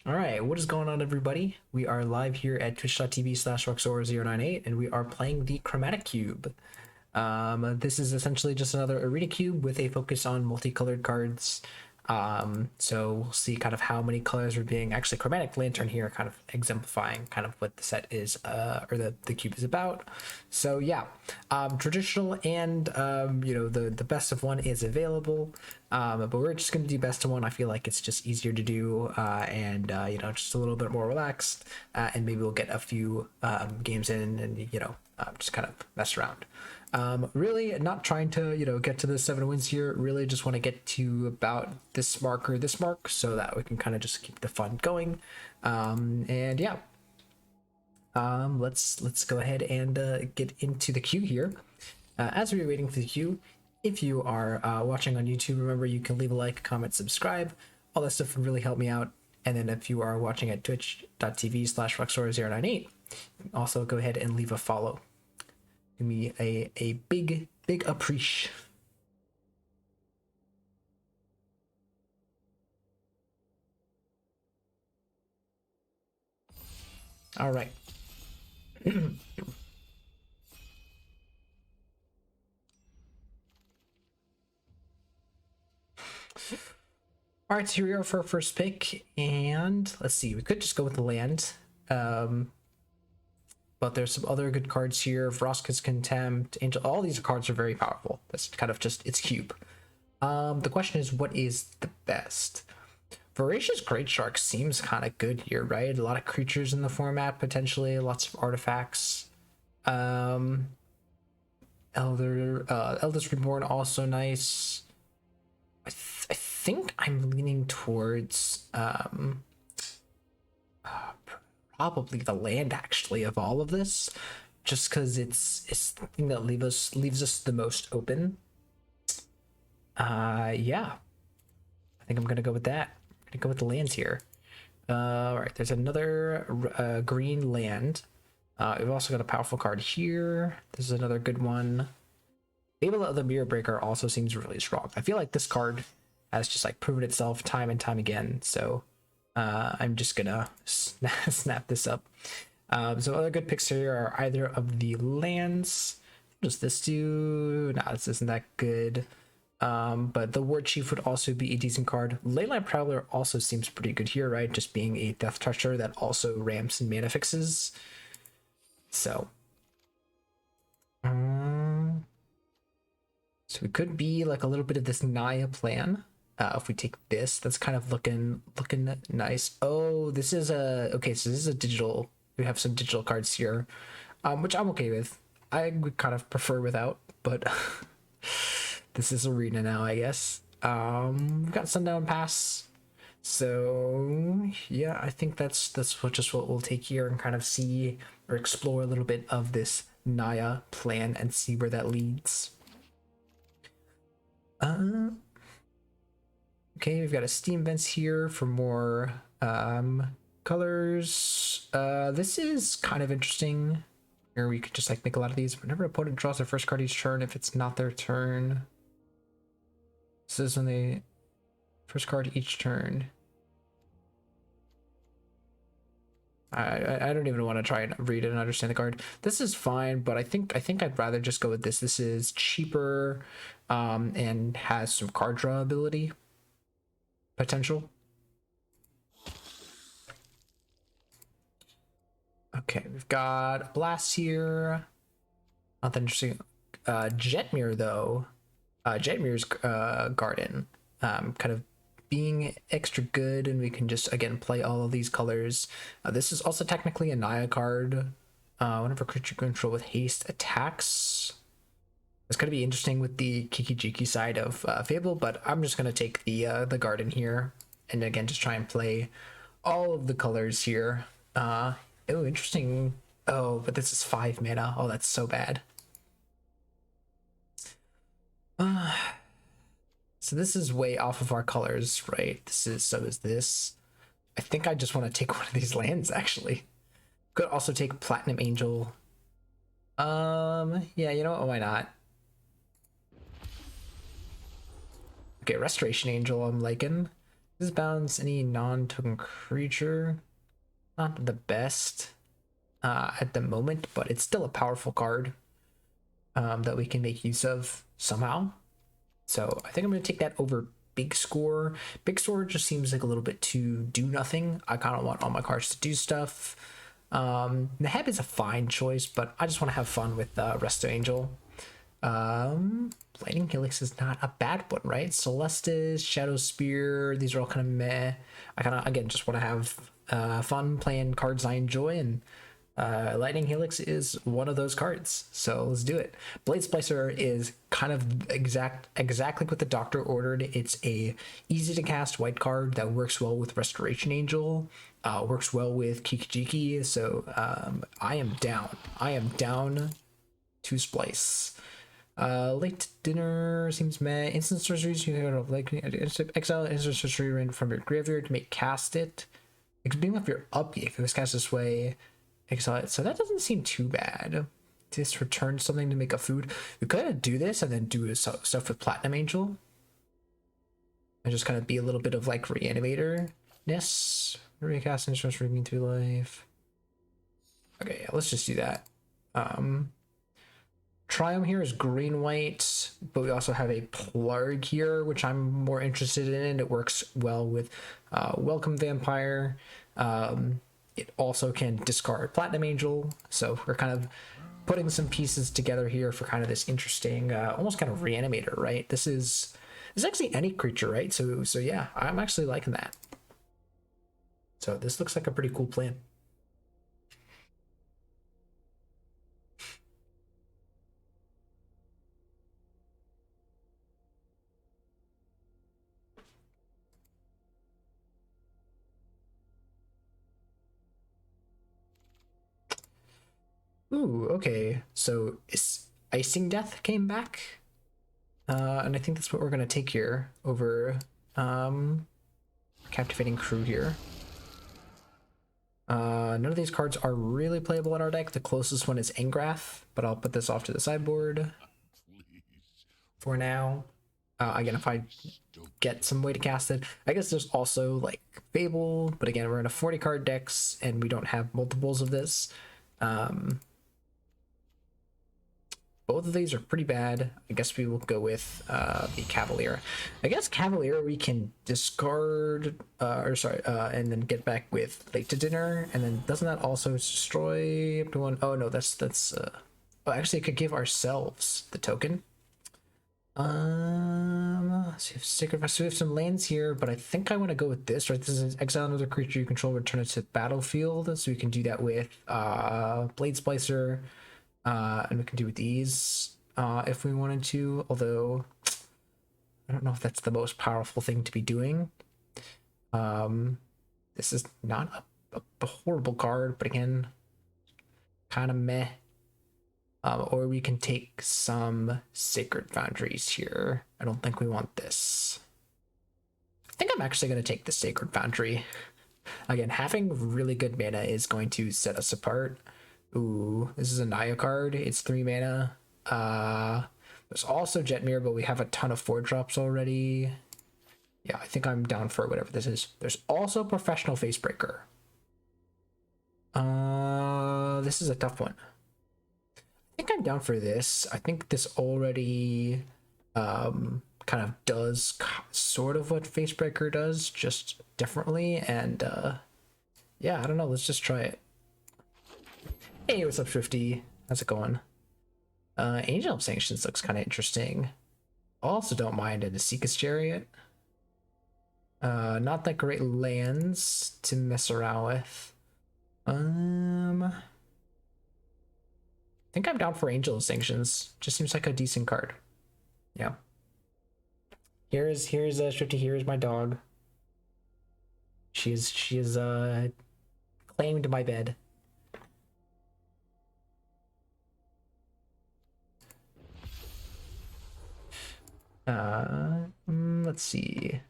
All right, what is going on, everybody? We are live here at twitch.tv/roxor098, and we are playing the Chromatic Cube. This is essentially just another arena cube with a focus on multicolored cards. So we'll see kind of how many colors are being actually chromatic lantern here, kind of exemplifying kind of what the set is, or the cube is about. So yeah, traditional and the best of one is available, but we're just gonna do best of one. I feel like it's just easier to do, and just a little bit more relaxed, and maybe we'll get a few games in, and just kind of mess around. Really not trying to get to the 7 wins here. Really just want to get to about this mark or this mark so that we can kind of just keep the fun going. And yeah, let's go ahead and get into the queue here. As we're waiting for the queue, if you are watching on YouTube, remember you can leave a like, comment, subscribe. All that stuff would really help me out. And then if you are watching at twitch.tv/roxor098, also go ahead and leave a follow. Give me a big appreciation. All right. All right, so here we are for our first pick, and let's see. We could just go with the land, but there's some other good cards here. Vraska's Contempt, Angel. All these cards are very powerful. That's kind of just its cube. The question is, what is the best? Voracious Great Shark seems kind of good here, right? A lot of creatures in the format, potentially lots of artifacts. Eldest Reborn also nice. I think I'm leaning towards probably the land actually of all of this, just because it's the thing that leaves us the most open. Yeah, I think I'm gonna go with that. I'm gonna go with the lands here. All right, there's another green land. We've also got a powerful card here. This is another good one. Fable of the Mirror Breaker also seems really strong. I feel like this card has just like proven itself time and time again. So I'm just gonna snap this up. So other good picks here are either of the lands. What does this do? No, this isn't that good. But the War Chief would also be a decent card. Leyline Prowler also seems pretty good here, right? Just being a Death Toucher that also ramps and mana fixes. So so it could be like a little bit of this Naya plan. If we take this, that's kind of looking nice. Oh, this is a okay. So this is a digital. We have some digital cards here, which I'm okay with. I would kind of prefer without, but this is arena now, I guess. We've got Sundown Pass, so yeah, I think that's just what we'll take here and kind of see or explore a little bit of this Naya plan and see where that leads. Okay, we've got a Steam Vents here for more colors. This is kind of interesting. Here we could just like make a lot of these. Whenever opponent draws their first card each turn, if it's not their turn. This is when they first card each turn. I don't even want to try and read it and understand the card. This is fine, but I think I'd rather just go with this. This is cheaper, and has some card draw ability potential. Okay, we've got Blast here. Nothing interesting. Jetmir though. Jetmir's Garden. Kind of being extra good, and we can just again play all of these colors. This is also technically a Naya card. Whenever creature control with haste attacks. It's gonna be interesting with the Kiki-Jiki side of Fable, but I'm just gonna take the garden here, and again just try and play all of the colors here. Oh, interesting. Oh, but this is 5 mana. Oh, that's so bad. So this is way off of our colors, right? So is this. I think I just want to take one of these lands actually. Could also take Platinum Angel. Yeah, you know what? Why not? Okay, Restoration Angel I'm liking. This bounds any non-token creature. Not the best at the moment, but it's still a powerful card that we can make use of somehow. So I think I'm going to take that over Big Score. Big Score just seems like a little bit too do nothing. I kind of want all my cards to do stuff. Neheb is a fine choice, but I just want to have fun with Resto Angel. Lightning Helix is not a bad one, right? Celestis, Shadow Spear, these are all kind of meh. I kind of, again, just want to have fun playing cards I enjoy, and Lightning Helix is one of those cards. So let's do it. Blade Splicer is kind of exactly what the doctor ordered. It's a easy to cast white card that works well with Restoration Angel, works well with Kiki-Jiki. So I am down. I am down to splice. Late dinner seems meh. Instant sorceries, you have like exile instant sorcery random from your graveyard to make cast it. It could be off your upkeep if it was cast this way. Exile it. So that doesn't seem too bad. Just return something to make a food. We could do this and then do stuff with Platinum Angel. And just kind of be a little bit of like reanimator-ness. Recast instruments for me to life. Okay, yeah, let's just do that. Triumph here is green white, but we also have a Plarg here, which I'm more interested in. It works well with Welcome Vampire. It also can discard Platinum Angel, so we're kind of putting some pieces together here for kind of this interesting, almost kind of reanimator, right? This is actually any creature, right? So yeah, I'm actually liking that. So this looks like a pretty cool plan. Ooh, okay. So Icing Death came back. And I think that's what we're gonna take here over Captivating Crew here. None of these cards are really playable in our deck. The closest one is Engrath, but I'll put this off to the sideboard for now. Again, if I get some way to cast it. I guess there's also like Fable, but again, we're in a 40 card decks and we don't have multiples of this. Both of these are pretty bad. I guess we will go with the Cavalier. I guess Cavalier we can discard, and then get back with Late to Dinner, and then doesn't that also destroy up to one? Oh no, that's oh, actually, it could give ourselves the token. So we have some lands here, but I think I want to go with this, right? This is exile another creature you control, return it to the battlefield. So we can do that with Blade Splicer. And we can do with these if we wanted to, although I don't know if that's the most powerful thing to be doing. This is not a horrible card, but again, kind of meh. Or we can take some Sacred Foundries here. I don't think we want this. I think I'm actually going to take the Sacred Foundry. Again, having really good mana is going to set us apart. Ooh, this is a Naya card. It's 3 mana. There's also Jetmir, but we have a ton of 4-drops already. Yeah, I think I'm down for whatever this is. There's also Professional Facebreaker. This is a tough one. I think I'm down for this. I think this already kind of does sort of what Facebreaker does, just differently. And yeah, I don't know. Let's just try it. Hey, what's up, Swifty? How's it going? Angel of Sanctions looks kind of interesting. Also don't mind a Nasika's Chariot. Not that great lands to mess around with. I think I'm down for Angel of Sanctions. Just seems like a decent card. Yeah. Here's Swifty. Here's my dog. She is claimed my bed. Let's see.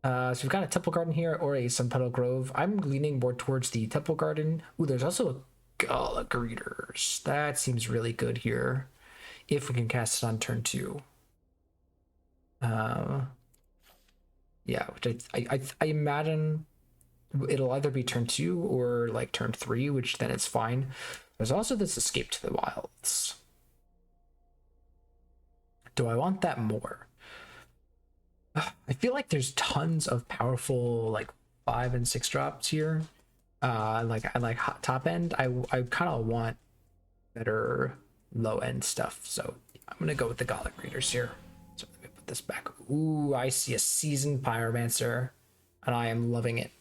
So we've got a Temple Garden here or a Sunpetal Grove. I'm leaning more towards the Temple Garden. Ooh, there's also a Gala Greeters. That seems really good here. If we can cast it on turn 2. Yeah, which I imagine it'll either be turn 2 or like turn 3, which then it's fine. There's also this escape to the wilds. Do I want that more? I feel like there's tons of powerful like 5 and 6 drops here. Like I like top end. I kind of want better low end stuff. So I'm gonna go with the Gothic Readers here. So let me put this back. Ooh, I see a seasoned Pyromancer, and I am loving it.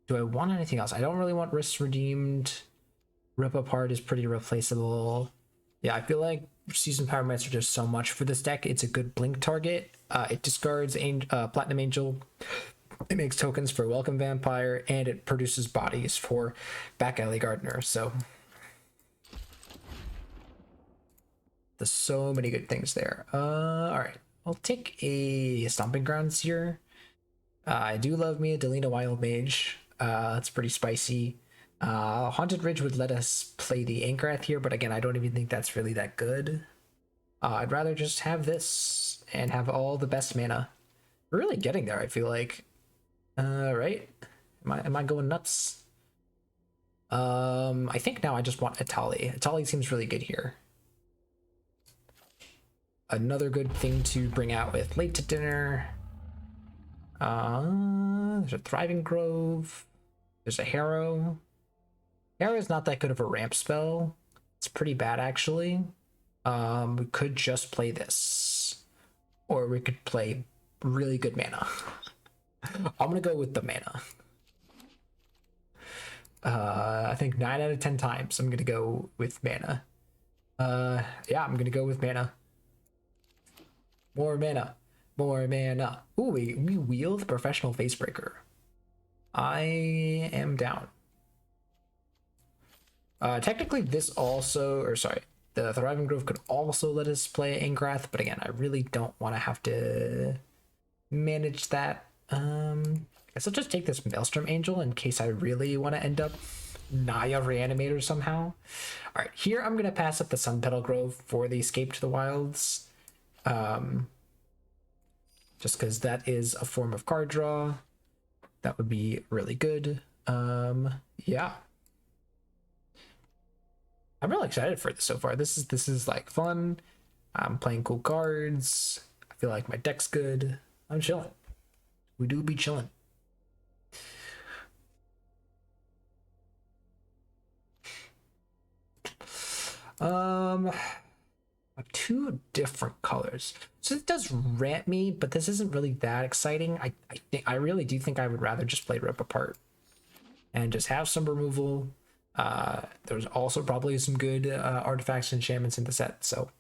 Do I want anything else? I don't really want Risks Redeemed. Rip Apart is pretty replaceable. Yeah, I feel like Seasoned Pyromancer does so much for this deck. It's a good blink target. It discards Platinum Angel. It makes tokens for Welcome Vampire, and it produces bodies for Back Alley Gardener. So there's so many good things there. All right, I'll take a Stomping Grounds here. I do love me a Delina Wild Mage. It's pretty spicy. Haunted Ridge would let us play the Angrath here, but again, I don't even think that's really that good. I'd rather just have this and have all the best mana. We're really getting there, I feel like. Right? Am I going nuts? I think now I just want Atali. Atali seems really good here. Another good thing to bring out with Late to Dinner. There's a Thriving Grove. There's a Harrow. Harrow is not that good of a ramp spell. It's pretty bad, actually. We could just play this. Or we could play really good mana. I'm gonna go with the mana. I think 9 out of 10 times I'm gonna go with mana. Yeah, I'm gonna go with mana. More mana. More mana. Ooh, we wield Professional Facebreaker. I am down. Technically, this also, or sorry, the Thriving Grove could also let us play Angrath, but again, I really don't want to have to manage that. I guess I'll just take this Maelstrom Angel in case I really want to end up Naya Reanimator somehow. All right, here I'm going to pass up the Sun Petal Grove for the Escape to the Wilds. Just because that is a form of card draw. That would be really good. Yeah. I'm really excited for this so far. This is like fun. I'm playing cool cards. I feel like my deck's good. I'm chilling. We do be chilling. Two different colors. So it does ramp me, but this isn't really that exciting. I really do think I would rather just play Rip Apart and just have some removal. There's also probably some good artifacts and enchantments in the set, so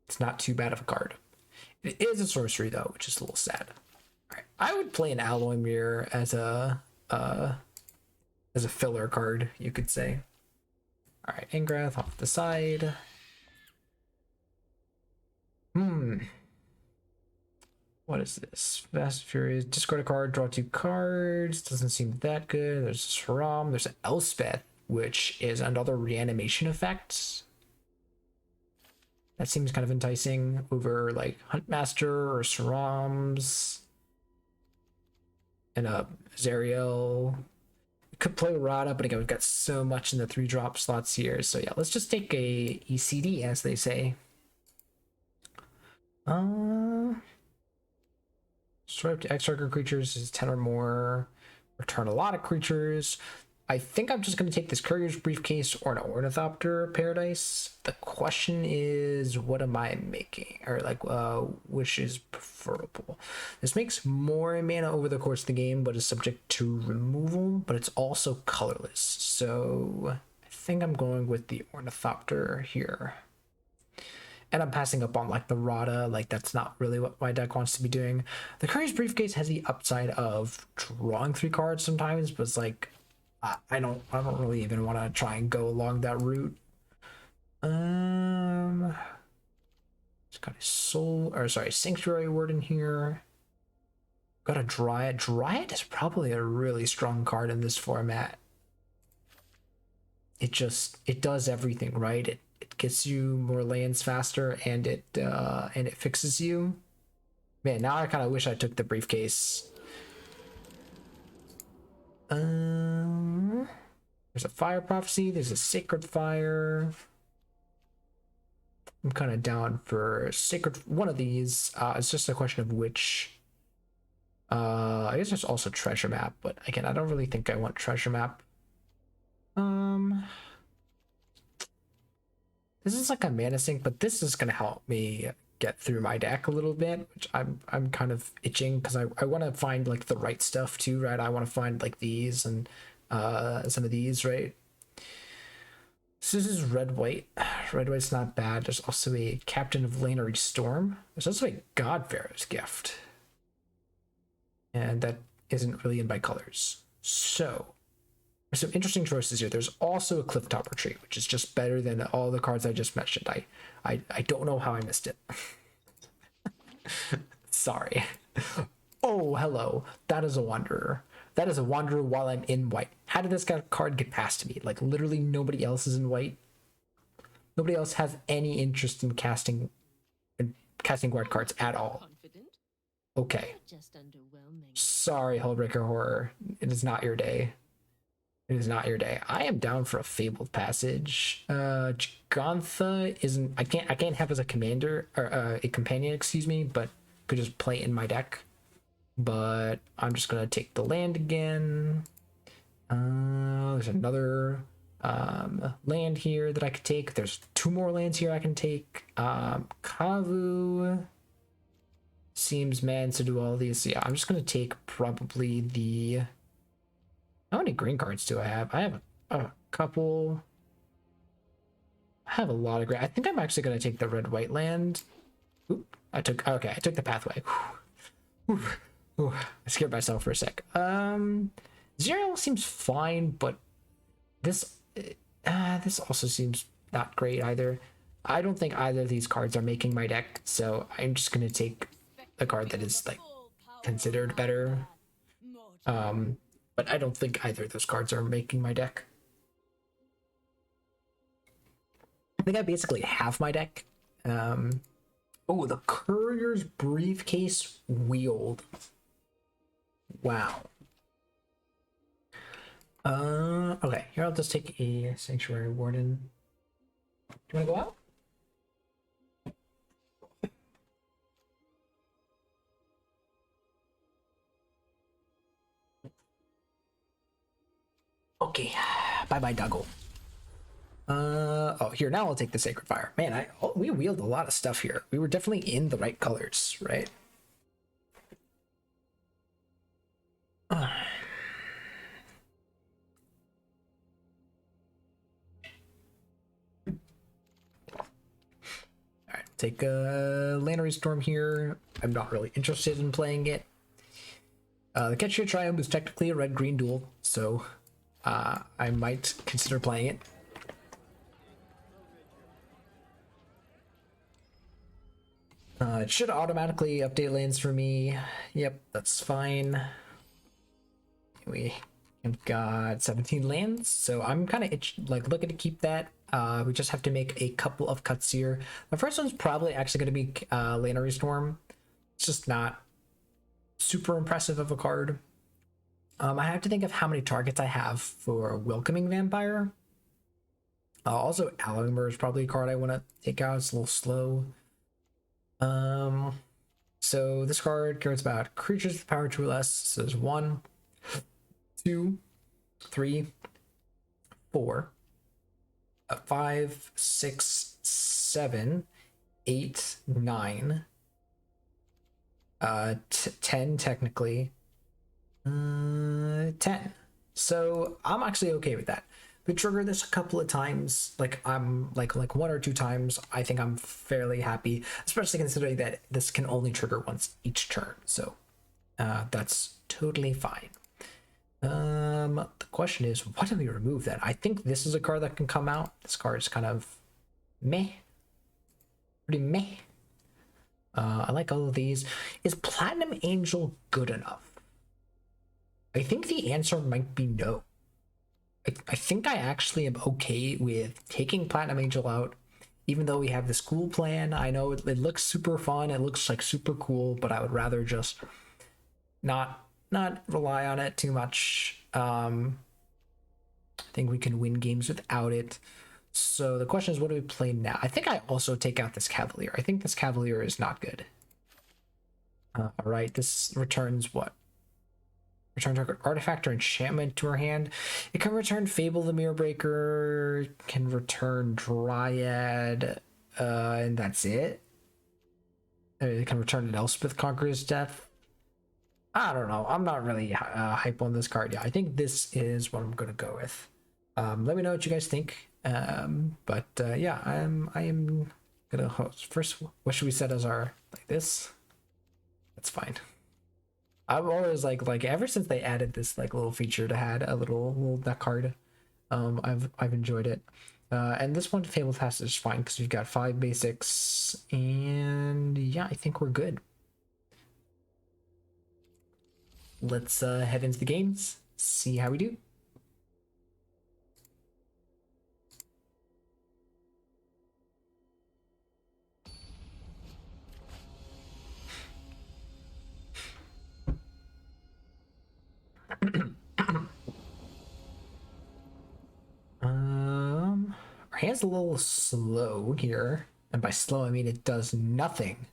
it's not too bad of a card. It is a sorcery though, which is a little sad. All right, I would play an Alloy Mirror as a filler card, you could say. All right, Angrath off the side. What is this? Fast and Furious. Discard a card, draw 2 cards. Doesn't seem that good. There's a Shram. There's an Elspeth, which is another reanimation effect. That seems kind of enticing over like Huntmaster or Sarams. And a Zariel. Could play Rada, but again, we've got so much in the 3-drop slots here. So yeah, let's just take a ECD, as they say. Swipe to X target creatures is 10 or more. Return a lot of creatures. I think I'm just going to take this Courier's Briefcase or an Ornithopter Paradise. The question is, what am I making? Or like, which is preferable? This makes more mana over the course of the game, but is subject to removal, but it's also colorless. So I think I'm going with the Ornithopter here. And I'm passing up on like the Rada, like that's not really what my deck wants to be doing. The Courier's Briefcase has the upside of drawing 3 cards sometimes, but it's like I don't really even want to try and go along that route. It's got a Sanctuary Word in here. Got a Dryad. Dryad is probably a really strong card in this format. It does everything, right? It gets you more lands faster, and it fixes you. Man, now I kind of wish I took the briefcase. There's a fire prophecy. There's a sacred fire. I'm kind of down for sacred one of these. It's just a question of which. I guess there's also treasure map, but again, I don't really think I want treasure map. This is like a mana sink, but this is gonna help me get through my deck a little bit, which I'm kind of itching because I want to find like the right stuff too, right? I want to find like these and some of these, right? So this is red white. Red white's not bad. There's also a Captain of Lannery Storm. There's also a God Pharaoh's Gift, and that isn't really in by colors. So there's some interesting choices here. There's also a Clifftop Retreat, which is just better than all the cards I just mentioned. I don't know how I missed it. Sorry. Oh, hello. That is a Wanderer. That is a Wanderer while I'm in white. How did this card get past me? Like, literally nobody else is in white. Nobody else has any interest in casting white cards at all. Okay. Sorry, Hullbreaker Horror. It is not your day. It is not your day. I am down for a Fabled Passage. Gantha isn't. I can't have as a commander or a companion, excuse me, but could just play in my deck. But I'm just gonna take the land again. There's another land here that I could take. There's 2 more lands here I can take. Kavu seems meant to do all these. So yeah, I'm just gonna take probably the. How many green cards do I have? I have a couple. I have a lot of green. I think I'm actually gonna take the red-white land. Oop, I took the pathway. Ooh, I scared myself for a sec. Zero seems fine, but this also seems not great either. I don't think either of these cards are making my deck, so I'm just gonna take a card that is like considered better. But I don't think either of those cards are making my deck. I think I basically have my deck. Oh, the Courier's Briefcase Wield. Wow. Okay, here I'll just take a Sanctuary Warden. Do you want to go out? Okay, bye-bye, Doggo. Oh, here, now I'll take the Sacred Fire. Man, we wield a lot of stuff here. We were definitely in the right colors, right? All right, take a Lannery Storm here. I'm not really interested in playing it. The Catch Your Triumph is technically a red-green duel, so I might consider playing it. It should automatically update lands for me. Yep, that's fine. We have got 17 lands, so I'm kind of looking to keep that. We just have to make a couple of cuts here. The first one's probably actually going to be Lannery Storm. It's just not super impressive of a card. I have to think of how many targets I have for Welcoming Vampire. Also, Alimer is probably a card I want to take out. It's a little slow. So this card cares about creatures with power 2 or less. So there's 1, 2, 3, 4, 5, 6, 7, 8, 9, 10 technically. 10. So I'm actually okay with that. We trigger this a couple of times, like I'm like 1 or 2 times. I think I'm fairly happy, especially considering that this can only trigger once each turn. So that's totally fine. The question is, what do we remove then? I think this is a card that can come out. This card is kind of meh, pretty meh. I like all of these. Is Platinum Angel good enough? I think the answer might be no. I think I actually am okay with taking Platinum Angel out even though we have this cool plan, I know it looks super fun, it looks like super cool, but I would rather just not rely on it too much. I think we can win games without it. So the question is, what do we play now? I think I also take out this Cavalier. I think this Cavalier is not good. All right, this returns what? Return artifact or enchantment to our hand. It can return Fable the Mirror Breaker, can return Dryad, and that's it. It can return an Elspeth Conqueror's Death. I don't know. I'm not really hype on this card. Yeah, I think this is what I'm gonna go with. Let me know what you guys think. Yeah, I am gonna host first. What should we set as our like this? That's fine. I've always like ever since they added this like little feature to add a little deck card. I've enjoyed it. And this one Fable Pass is fine because we've got 5 basics, and yeah, I think we're good. Let's head into the games, see how we do. Our hand's a little slow here, and by slow I mean it does nothing.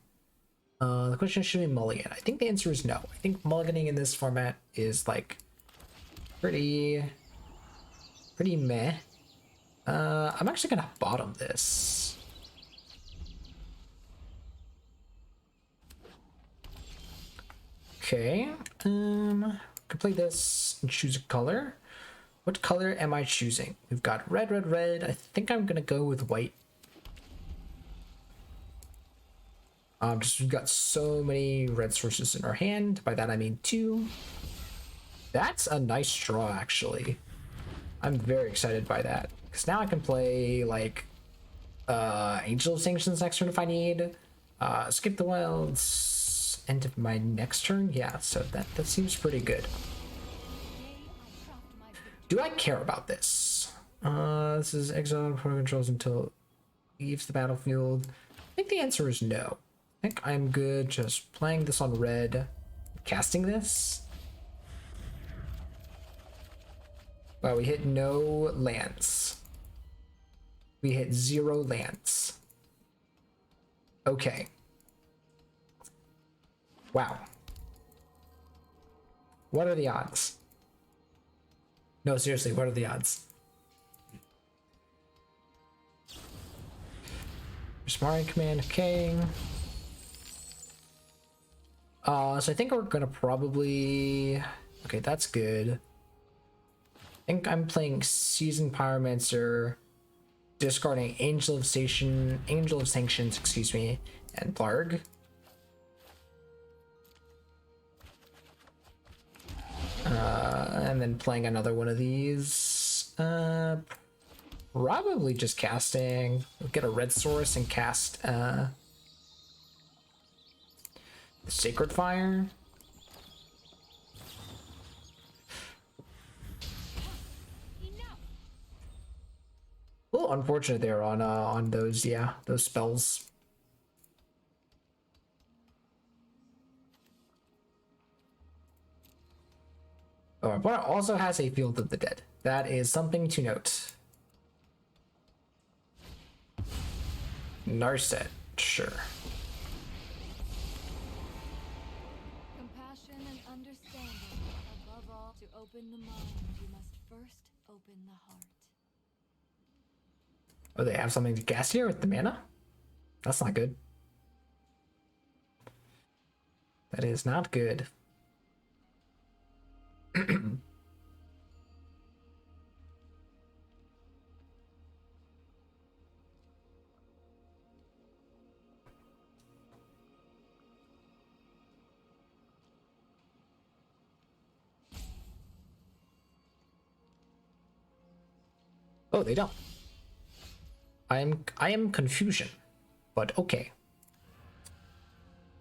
The question is, should we mulligan? I think the answer is no. I think mulliganing in this format is like pretty meh. I'm actually gonna bottom this. Okay, could play this and choose a color. What color am I choosing? We've got red, red, red. I think I'm gonna go with white. Just we've got so many red sources in our hand. By that I mean 2. That's a nice draw, actually. I'm very excited by that. Because now I can play, like, Angel of Sanctions next turn if I need. Skip the Wilds. End of my next turn? Yeah, so that seems pretty good. Do I care about this? This is exile opponent controls until it leaves the battlefield. I think the answer is no. I think I'm good just playing this on red, casting this. Wow, we hit no lands. We hit 0 lands. Okay. Wow. What are the odds? No, seriously, what are the odds? Prismatic command, okay. So I think we're gonna probably... Okay, that's good. I think I'm playing Seasoned Pyromancer, discarding Angel of Sanctions, excuse me, and Blarg. And then playing another one of these. Probably just casting. We'll get a red source and cast the Sacred Fire. A little unfortunate there on those, yeah, those spells. Oh, our opponent also has a Field of the Dead. That is something to note. Narset, sure. Compassion and understanding. Above all, to open the mind, you must first open the heart. Oh, they have something to cast here with the mana? That's not good. That is not good. Oh, they don't. I am confusion, but okay.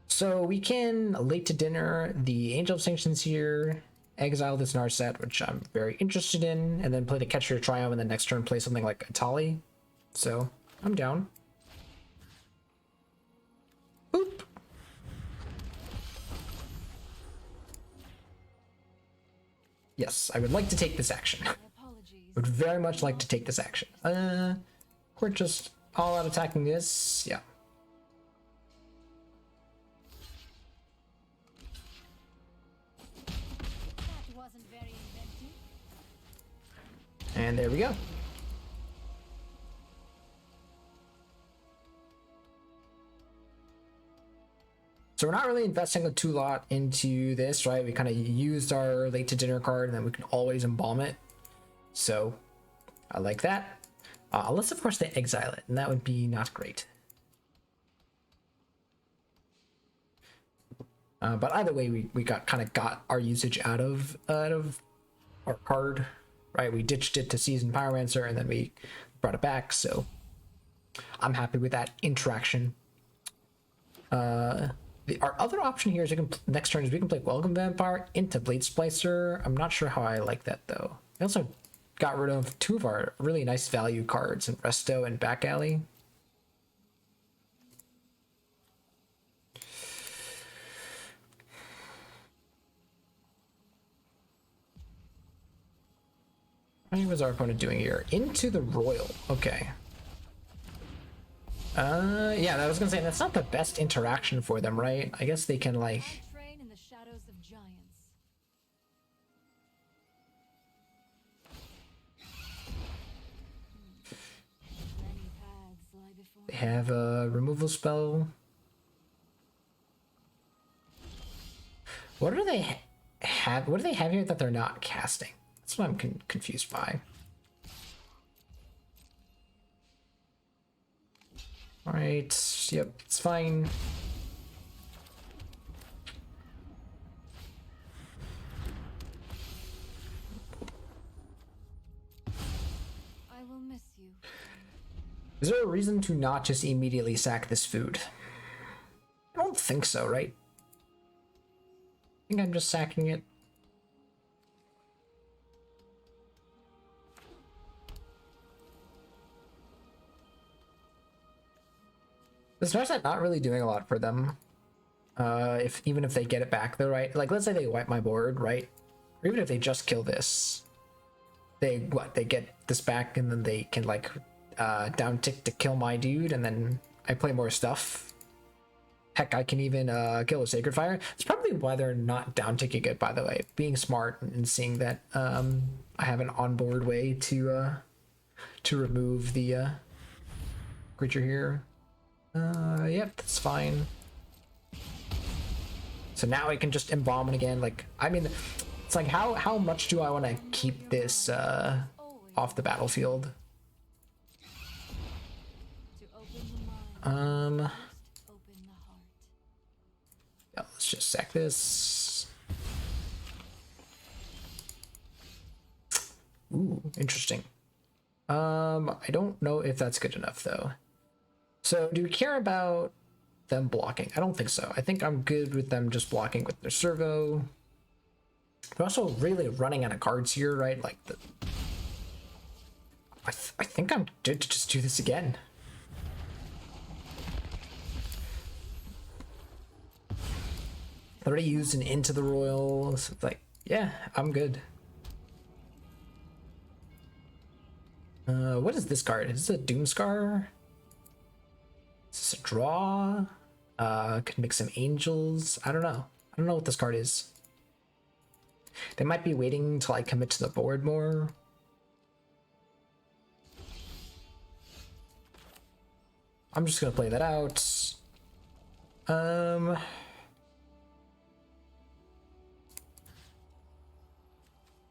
So we can late to dinner the Angel of Sanctions here, exile this Narset, which I'm very interested in, and then play the Catcher of Triumph, and then next turn play something like Atali. So I'm down. Yes, I would like to take this action. My apologies. Would very much like to take this action. We're just all out attacking this. Yeah. That wasn't very inventive. And there we go. So we're not really investing a too lot into this, right? We kind of used our late to dinner card and then we can always embalm it. So I like that. Unless of course they exile it, and that would be not great. But either way, we kind of got our usage out of our card, right? We ditched it to Seasoned Pyromancer and then we brought it back. So I'm happy with that interaction. Our other option here is next turn is we can play Welcome Vampire into Blade Splicer. I'm not sure how I like that though. I also got rid of two of our really nice value cards in Resto and Back Alley. What was our opponent doing here? Into the Royal. Okay. Yeah, I was gonna say that's not the best interaction for them, right? I guess they can like. Train in the shadows of giants. Many paths lie before. They have a removal spell. What do they have? What do they have here that they're not casting? That's what I'm confused by. All right. Yep, it's fine. I will miss you. Is there a reason to not just immediately sack this food? I don't think so, right? I think I'm just sacking it. The Starset not really doing a lot for them. Even if they get it back though, right? Like let's say they wipe my board, right? Or even if they just kill this, they get this back and then they can like down tick to kill my dude and then I play more stuff. Heck, I can even kill a Sacred Fire. It's probably why they're not down ticking it, by the way. Being smart and seeing that I have an onboard way to remove the creature here. Yep, that's fine. So now I can just embalm it again. Like, I mean, it's like how much do I want to keep this off the battlefield? To open the mind, open the heart. Yeah, let's just sack this. Ooh, interesting. I don't know if that's good enough though. So do we care about them blocking? I don't think so. I think I'm good with them just blocking with their servo. We're also really running out of cards here, right? Like I think I'm good to just do this again. I already used an Into the Royal. So it's like, yeah, I'm good. What is this card? Is this a Doomscar? Is this a draw? Could make some angels. I don't know. I don't know what this card is. They might be waiting till I commit to the board more. I'm just gonna play that out.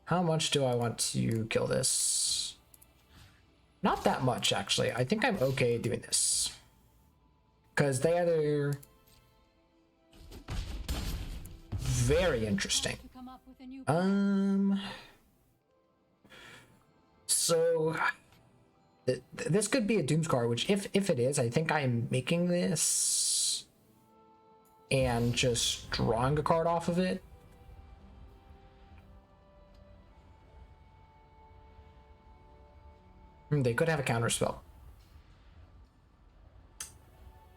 How much do I want to kill this? Not that much, actually. I think I'm okay doing this. Because they either... Very interesting. So... This could be a Doomscar, which if it is, I think I'm making this... and just drawing a card off of it. They could have a counter spell.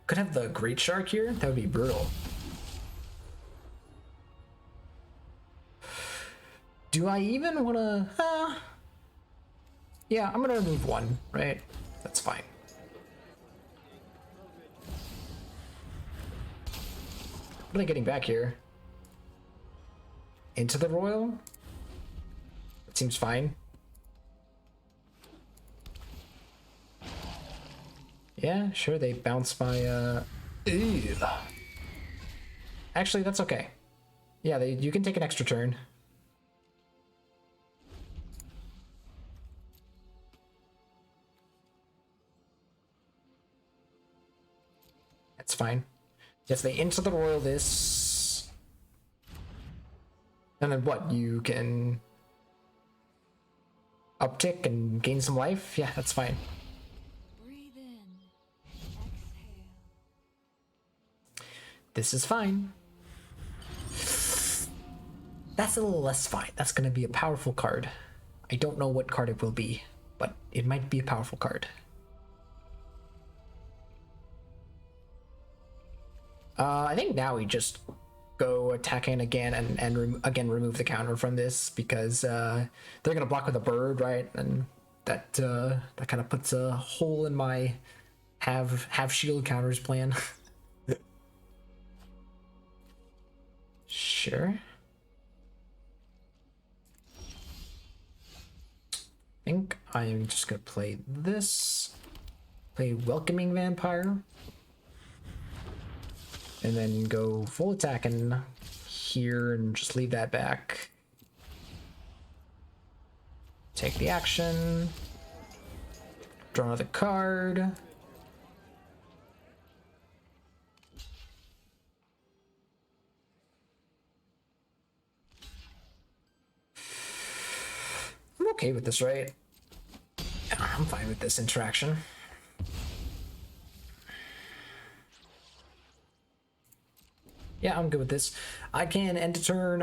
Could have the Great Shark here. That would be brutal. Do I even want to... yeah, I'm going to remove one, right? That's fine. What are they getting back here? Into the royal? That seems fine. Yeah, sure, they bounce my, ew. Actually, that's okay. Yeah, you can take an extra turn. That's fine. Yes, they into the royal this. And then what? You can uptick and gain some life? Yeah, that's fine. Breathe in. Exhale. This is fine. That's a little less fine. That's going to be a powerful card. I don't know what card it will be, but it might be a powerful card. I think now we just go attacking again and again remove the counter from this because they're going to block with a bird, right? And that that kind of puts a hole in my have shield counters plan. Sure. I think I'm just gonna play this. Play Welcoming Vampire. And then go full attacking here and just leave that back. Take the action. Draw another card. I'm okay with this, right? Yeah, I'm fine with this interaction. Yeah, I'm good with this. I can end a turn,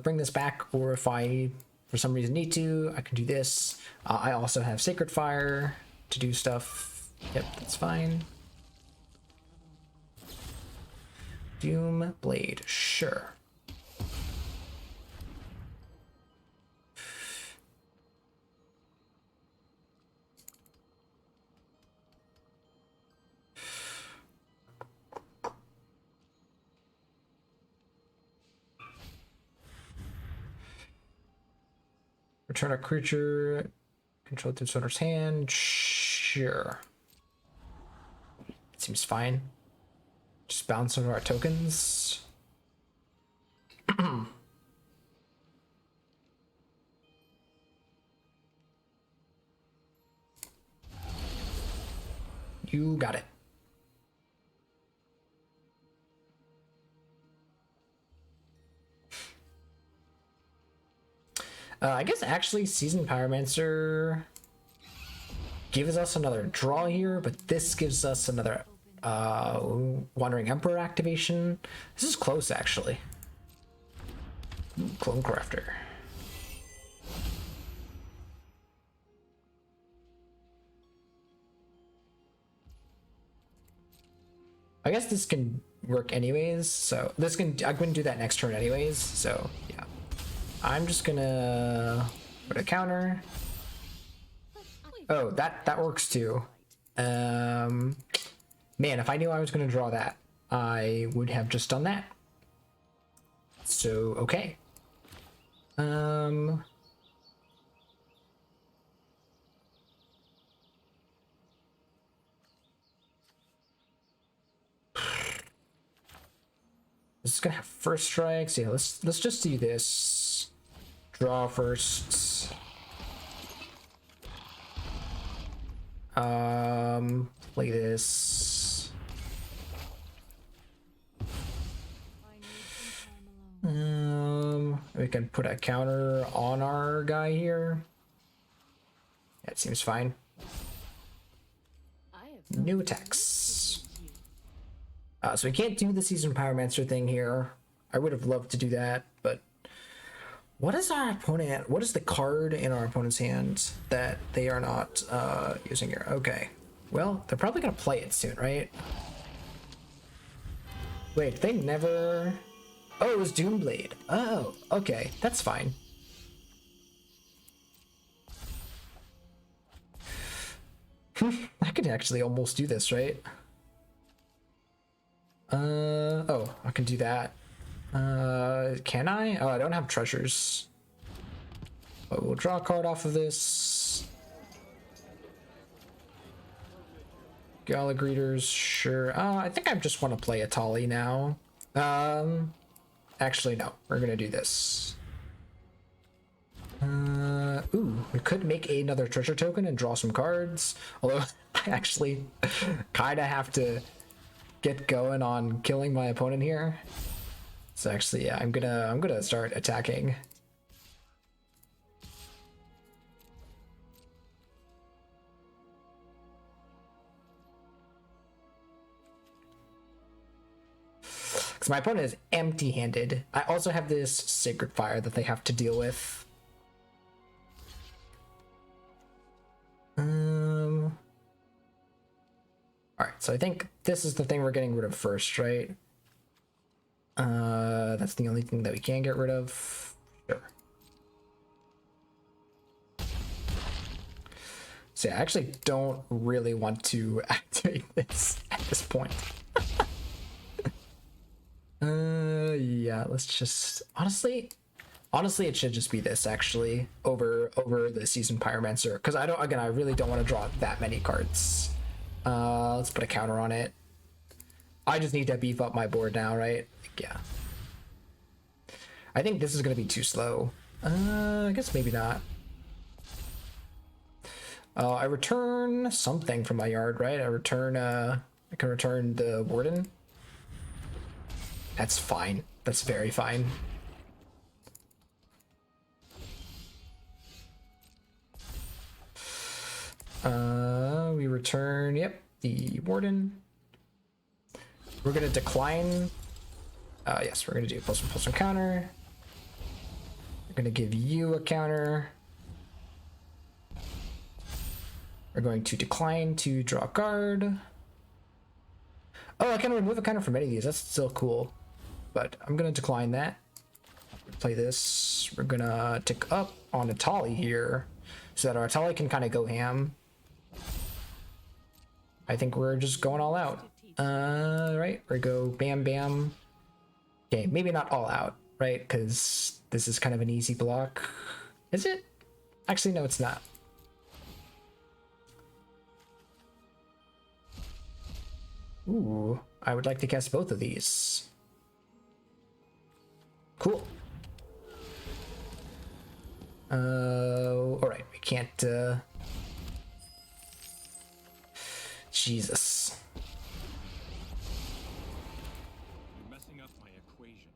bring this back, or if I, for some reason, need to, I can do this. I also have Sacred Fire to do stuff. Yep, that's fine. Doom Blade, sure. Return a creature controlled to its owner's hand. Sure. Seems fine. Just bounce over our tokens. You got it. I guess actually Seasoned Pyromancer gives us another draw here, but this gives us another Wandering Emperor activation. This is close actually. Ooh, Clone Crafter. I guess this can work anyways, so this can, I'm gonna do that next turn anyways, so yeah. I'm just gonna put a counter. Oh, that works too. Man, if I knew I was gonna draw that, I would have just done that. So, okay. This is gonna have first strikes. Yeah, let's just do this. Draw first. Play this. We can put a counter on our guy here. That seems fine. New attacks. So we can't do the Seasoned Pyromancer thing here. I would have loved to do that, but what is our opponent? What is the card in our opponent's hand that they are not using here? Okay. Well, they're probably gonna play it soon, right? Wait, they never... Oh, it was Doomblade. Oh, okay. That's fine. I could actually almost do this, right? Oh, I can do that. Can I? Oh, I don't have treasures. But we'll draw a card off of this. Gala Greeters, sure. I think I just want to play Atali now. Actually, no. We're gonna do this. Ooh, we could make another treasure token and draw some cards. Although, I actually kind of have to get going on killing my opponent here. So actually, yeah, I'm gonna start attacking. Because my opponent is empty-handed. I also have this Sacred Fire that they have to deal with. Alright, so I think this is the thing we're getting rid of first, right? That's the only thing that we can get rid of. Sure. So yeah, I actually don't really want to activate this at this point. Yeah, let's just honestly, it should just be this actually over the Seasoned Pyromancer, because I really don't want to draw that many cards. Let's put a counter on it. I just need to beef up my board now, right? Yeah. I think this is gonna be too slow. I guess maybe not. I return something from my yard, right? I can return the Warden. That's fine. That's very fine. We return, yep, the Warden. We're gonna decline. Yes, we're gonna do +1/+1 counter. We're gonna give you a counter. We're going to decline to draw a card. Oh, I can remove a counter from any of these. That's still cool. But I'm gonna decline that. Play this. We're gonna tick up on Atali here so that our Atali can kind of go ham. I think we're just going all out. Right? We go bam bam. Okay, maybe not all out, right? Because this is kind of an easy block. Is it? Actually, no, it's not. Ooh, I would like to cast both of these. Cool. Alright, we can't, Jesus. You're messing up my equation.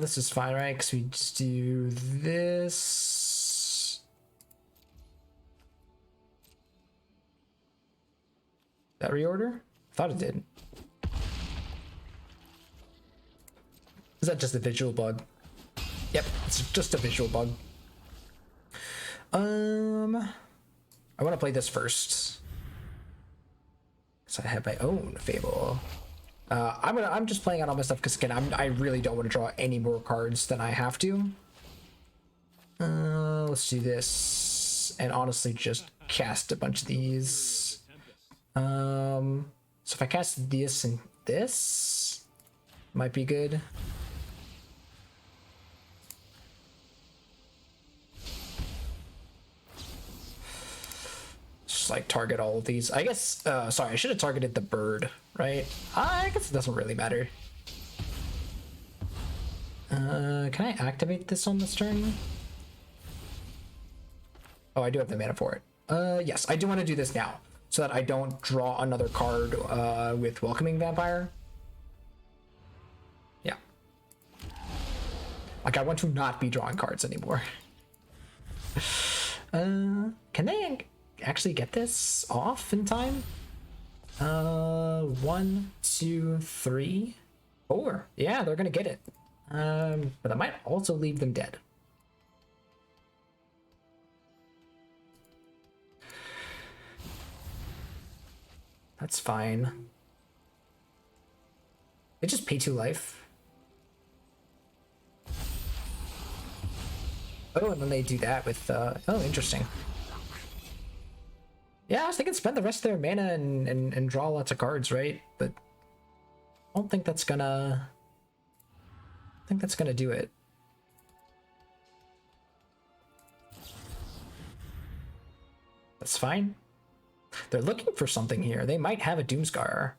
This is fine, right? Because we just do this. That reorder? Thought it did. Is that just a visual bug? Yep, it's just a visual bug. I want to play this first. So I have my own Fable. I'm just playing out all my stuff because again, I really don't want to draw any more cards than I have to. Let's do this and honestly just cast a bunch of these. So if I cast this and this, might be good. Just like target all of these. I guess, sorry, I should have targeted the bird, right? I guess it doesn't really matter. Can I activate this on this turn? Oh, I do have the mana for it. Yes, I do want to do this now so that I don't draw another card with Welcoming Vampire. Yeah. Like, I want to not be drawing cards anymore. Can they actually get this off in time? 1, 2, 3, 4. Yeah, they're gonna get it. But that might also leave them dead. That's fine. They just pay 2 life. Oh, and then they do that with, oh, interesting. Yeah, I was thinking spend the rest of their mana and draw lots of cards, right? But I don't think that's gonna... I think that's gonna do it. That's fine. They're looking for something here. They might have a Doomscar.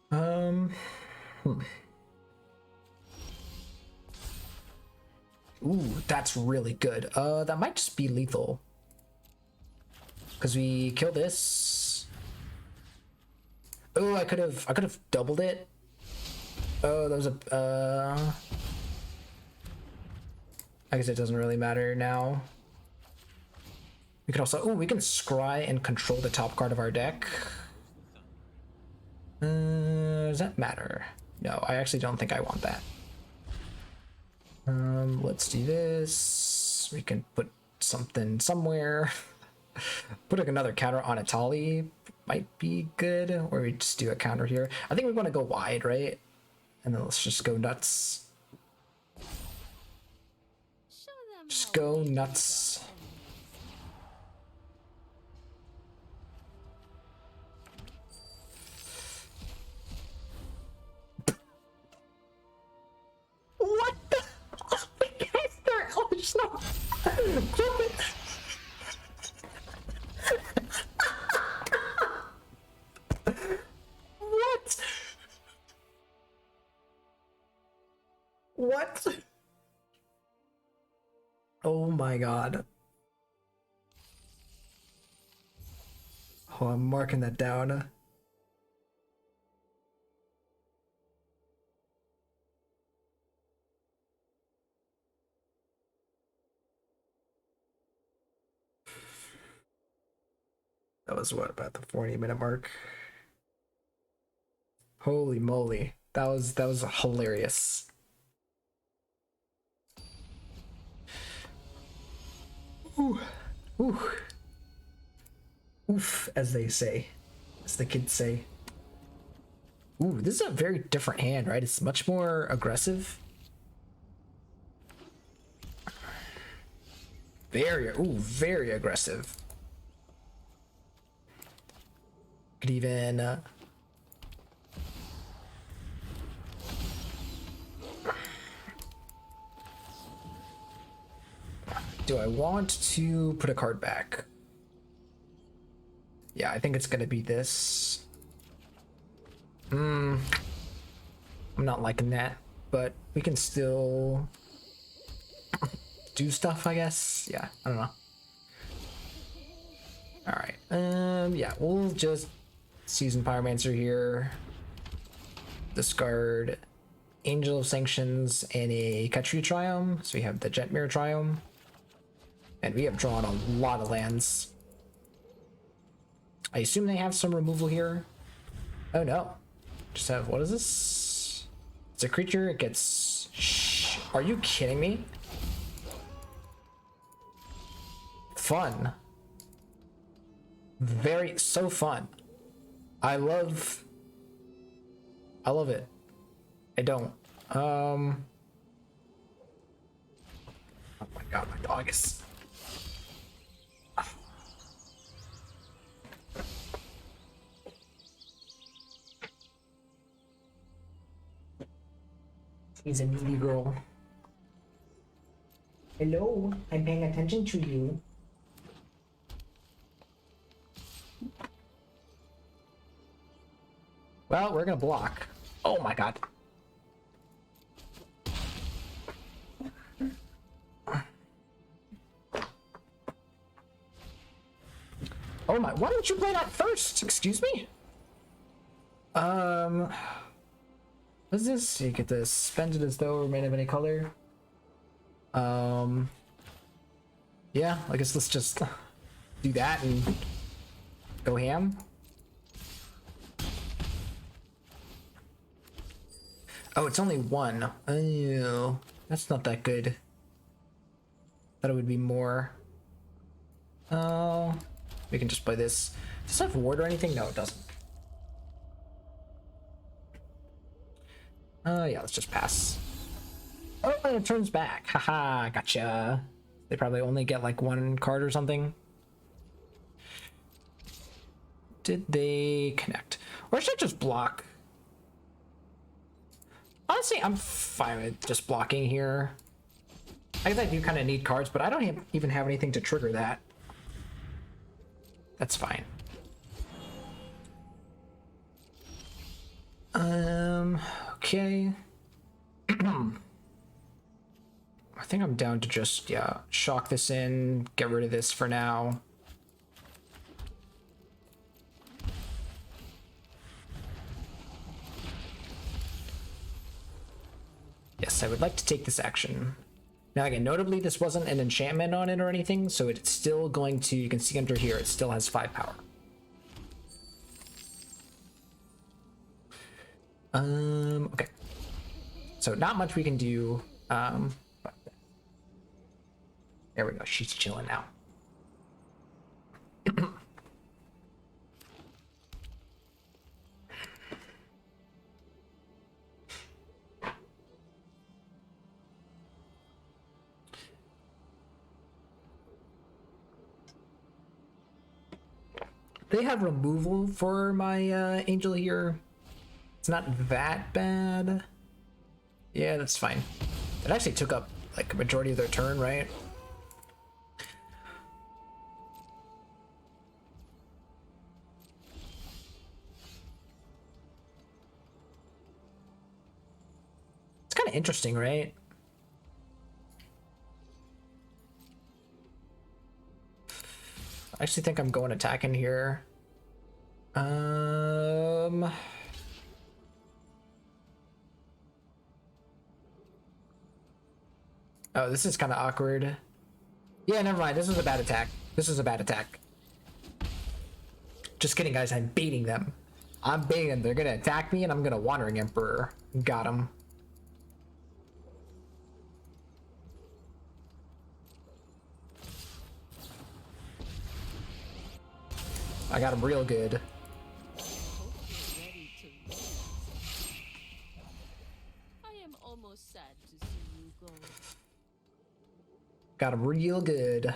Hmm. Ooh, that's really good. That might just be lethal. Because we kill this. Oh, I could have doubled it. Oh, that was a I guess it doesn't really matter now. We could also, oh, we can scry and control the top card of our deck. Does that matter? No, I actually don't think I want that. Let's do this. We can put something somewhere. Put like another counter on Atali might be good, or we just do a counter here. I think we want to go wide, right? And then let's just go nuts. Just go nuts. What the? Oh, no. What? What? Oh my god. Oh, I'm marking that down. That was what, about the 40-minute mark? Holy moly. That was hilarious. Ooh. Ooh. Oof, as they say. As the kids say. Ooh, this is a very different hand, right? It's much more aggressive. Very aggressive. Could even do I want to put a card back? Yeah, I think it's gonna be this. I'm not liking that, but we can still do stuff, I guess. Yeah, I don't know. All right. Yeah, we'll just Season Pyromancer here. Discard Angel of Sanctions and a Katri Triome. So we have the Jetmir Triome. And we have drawn a lot of lands. I assume they have some removal here. Oh no. Just have, what is this? It's a creature, it gets... Shh. Are you kidding me? Fun. So fun. I love it. I don't. Oh my god, my dog is... He's a needy girl. Hello, I'm paying attention to you. Well, we're gonna block. Oh my god. Oh my, why didn't you play that first? Excuse me? What's this? You get to spend it as though remain of any color. Yeah, I guess let's just do that and go ham. Oh, it's only one. Oh, that's not that good. Thought it would be more. Oh, we can just play this. Does it have ward or anything? No, it doesn't. Yeah, let's just pass. Oh, and it turns back. Haha, gotcha. They probably only get like one card or something. Did they connect? Or should I just block? Honestly, I'm fine with just blocking here. I guess I do kind of need cards, but I don't even have anything to trigger that. That's fine. Okay. I think I'm down to just, yeah, shock this in, get rid of this for now. Yes, I would like to take this action. Now again, notably this wasn't an enchantment on it or anything, so it's still going to, you can see under here, it still has 5 power. Okay. So not much we can do. But there we go, she's chilling now. They have removal for my angel here. It's not that bad. Yeah, that's fine. It actually took up like a majority of their turn, right? It's kind of interesting, right? I actually think I'm going attacking here. Oh, this is kind of awkward. Yeah, never mind. This was a bad attack. This was a bad attack. Just kidding, guys. I'm baiting them. I'm baiting them. They're gonna attack me, and I'm gonna Wandering Emperor. Got him. I got him real good. I am almost sad to see you go. Got him real good.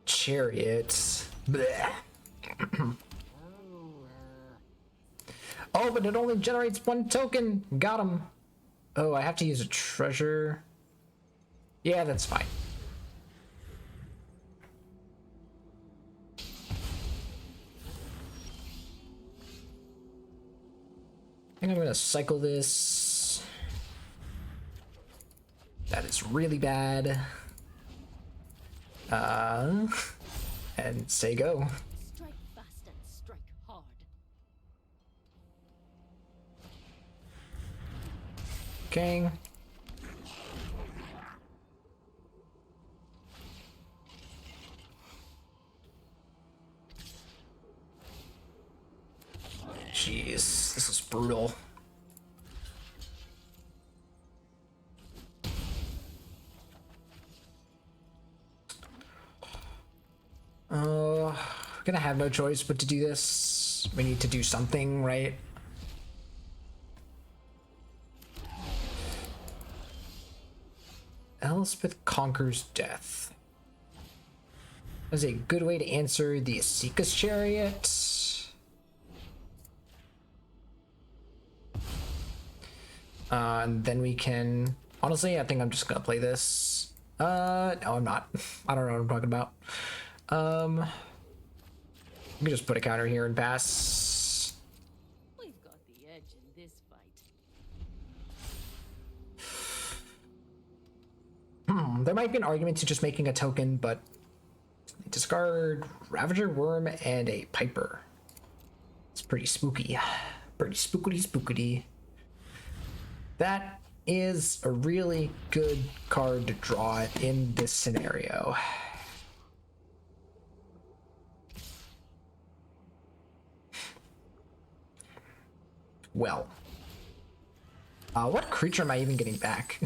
Chariots. Blech. Oh, but it only generates 1 token. Got him. Oh, I have to use a treasure. Yeah, that's fine. I think I'm gonna cycle this. That is really bad. And say go. Strike fast and strike hard. Okay. Jeez, this is brutal. We're gonna have no choice but to do this. We need to do something, right? Elspeth conquers death. That's a good way to answer the Asika's chariot. And then we can... Honestly, I think I'm just gonna play this. No, I'm not. I don't know what I'm talking about. We can just put a counter here and pass. We've got the edge in this fight. There might be an argument to just making a token, but discard Ravager Worm and a Piper. It's pretty spooky. Pretty spookity. That is a really good card to draw in this scenario. Well, what creature am I even getting back?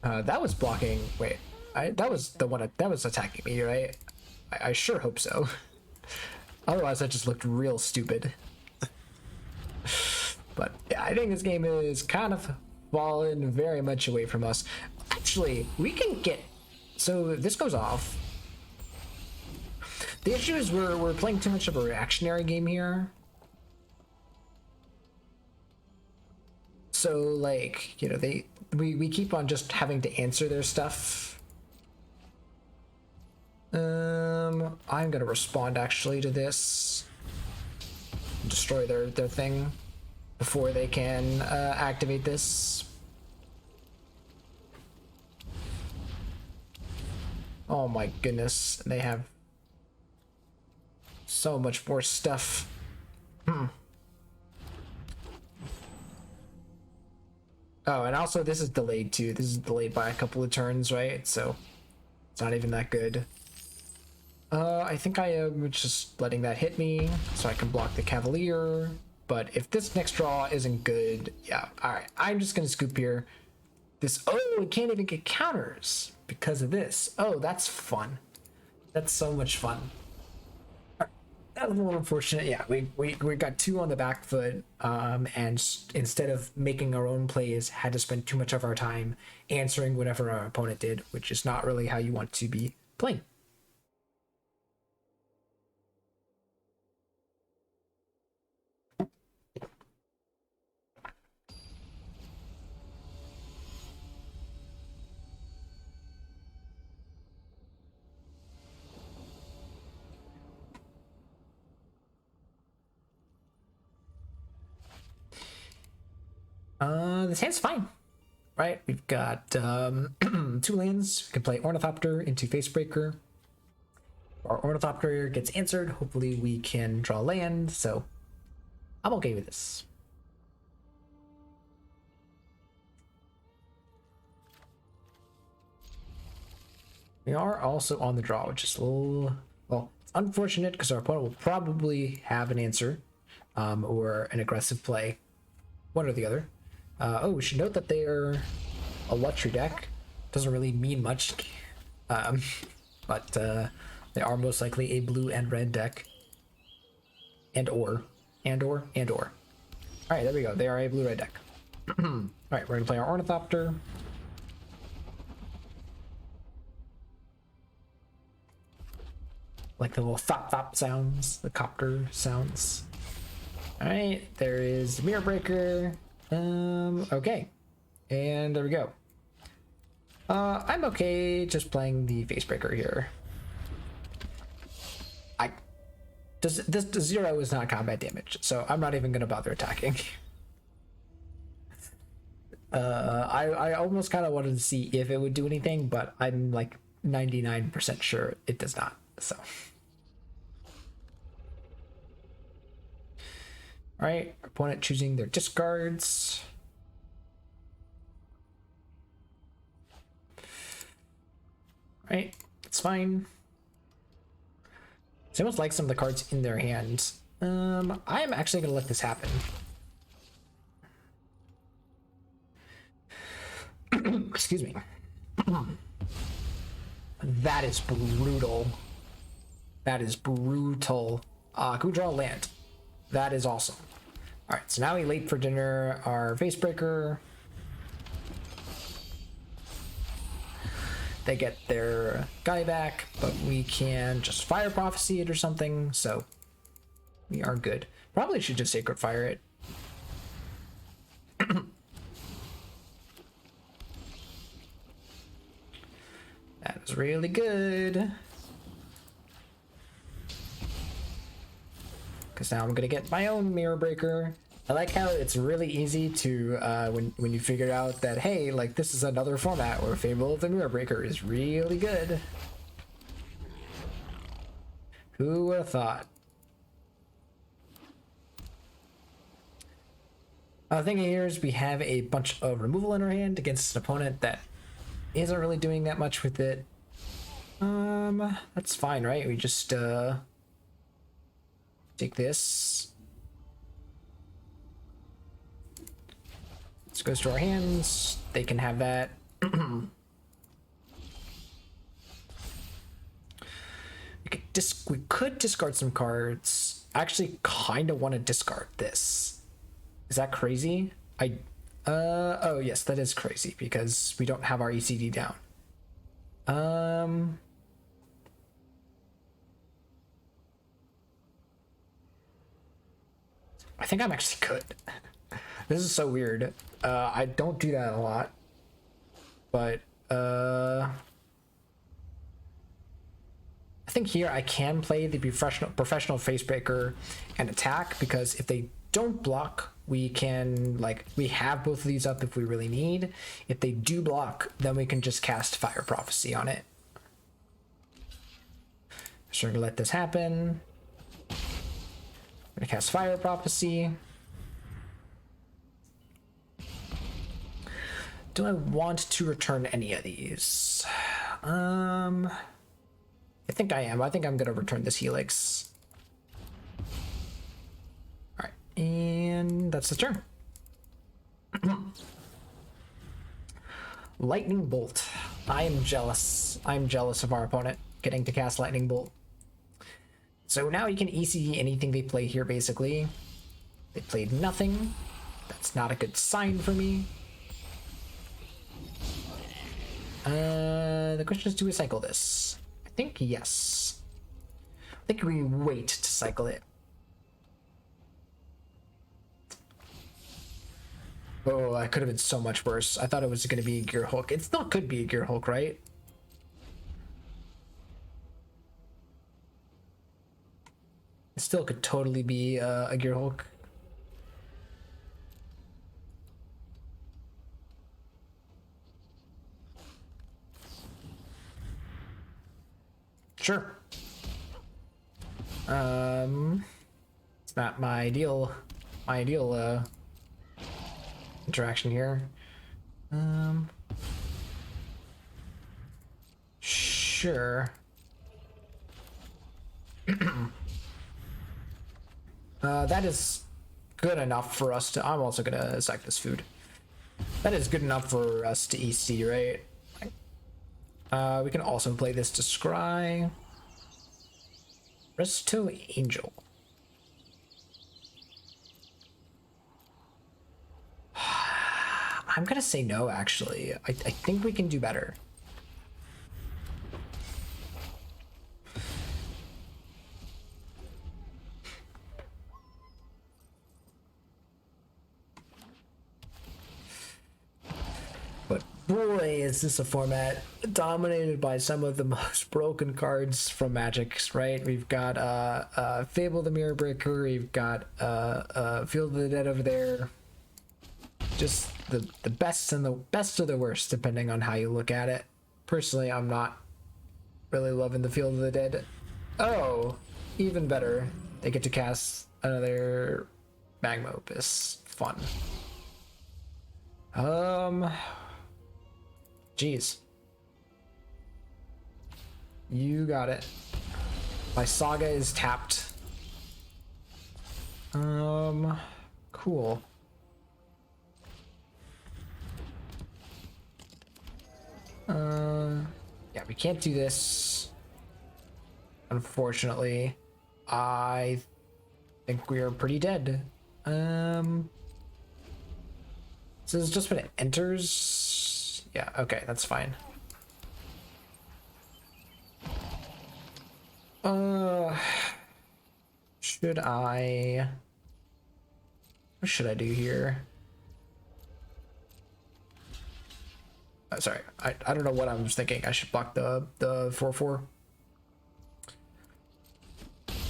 That was blocking. Wait, that was the one that was attacking me, right? I sure hope so. Otherwise, that just looked real stupid. But yeah, I think this game is kind of fallen very much away from us. Actually, we can get... So this goes off. The issue is we're playing too much of a reactionary game here. So like, you know, we keep on just having to answer their stuff. I'm gonna respond actually to this. Destroy their thing before they can activate this. Oh my goodness, they have so much more stuff. Oh, and also this is delayed too. This is delayed by a couple of turns, right? So it's not even that good. I think I am just letting that hit me so I can block the Cavalier. But if this next draw isn't good, yeah, all right. I'm just gonna scoop here. This, oh, it can't even get counters because of this. Oh, that's fun. That's so much fun. That was a little unfortunate. Yeah, we got two on the back foot, and instead of making our own plays, had to spend too much of our time answering whatever our opponent did, which is not really how you want to be playing. This hand's fine, right? We've got two lands. We can play Ornithopter into Facebreaker. Our Ornithopter gets answered. Hopefully we can draw land, so I'm okay with this. We are also on the draw, which is a little... Well, it's unfortunate because our opponent will probably have an answer or an aggressive play. One or the other. Oh, we should note that they are a luxury deck. Doesn't really mean much, but they are most likely a blue and red deck. And/or. All right, there we go. They are a blue-red deck. All right, we're gonna play our Ornithopter. Like the little thop sounds, the copter sounds. All right, there is Mirror Breaker. Okay, and there we go. I'm okay just playing the Facebreaker here. This 0 is not combat damage, so I'm not even gonna bother attacking. I almost kind of wanted to see if it would do anything, but I'm like 99% sure it does not. So, all right, opponent choosing their discards. All right, it's fine. They almost like some of the cards in their hand. I am actually gonna let this happen. Excuse me. That is brutal. That is brutal. Can we draw a land? That is awesome. All right, so now we late for dinner our Facebreaker. They get their guy back, but we can just Fire Prophecy it or something, so we are good. Probably should just Sacred Fire it. That was really good. Because now I'm gonna get my own Mirror Breaker. I like how it's really easy to when you figure out that, hey, like this is another format where Fable of the Mirror Breaker is really good. Who would have thought? The thing here is we have a bunch of removal in our hand against an opponent that isn't really doing that much with it. That's fine, right? We just take this. This goes to our hands. They can have that. we could discard some cards. I actually kind of want to discard this. Is that crazy? Oh yes, that is crazy because we don't have our ECD down. I think I'm actually good. This is so weird. I don't do that a lot, but I think here I can play the professional facebreaker and attack, because if they don't block, we can, like, we have both of these up if we really need. If they do block, then we can just cast Fire Prophecy on it. So we're gonna let this happen. I'm gonna cast Fire Prophecy. Do I want to return any of these? I think I am. I think I'm gonna return this Helix. All right, and that's the turn. Lightning Bolt. I am jealous. I'm jealous of our opponent getting to cast Lightning Bolt. So now you can ECD anything they play here, basically. They played nothing. That's not a good sign for me. The question is, do we cycle this? I think yes. I think we wait to cycle it. Oh, that could have been so much worse. I thought it was going to be a Gear Hulk. It still could be a Gear Hulk, right? It still could totally be a Gear Hulk. Sure. It's not my ideal interaction here. Sure. That is good enough for us to. I'm also gonna sack this food. That is good enough for us to EC, right? We can also play this to scry. Resto Angel. I'm gonna say no, actually. I think we can do better. But boy, is this a format dominated by some of the most broken cards from Magic, right? We've got Fable the Mirror Breaker, we've got Field of the Dead over there. Just the best and the best or the worst, depending on how you look at it. Personally, I'm not really loving the Field of the Dead. Oh, even better. They get to cast another Magma Opus. Fun. Jeez. You got it. My Saga is tapped. Cool. Yeah, we can't do this. Unfortunately. I think we are pretty dead. So it's just when it enters. Yeah, okay, that's fine. Should I? What should I do here? Sorry, I don't know what I was thinking. I should block the 4/4.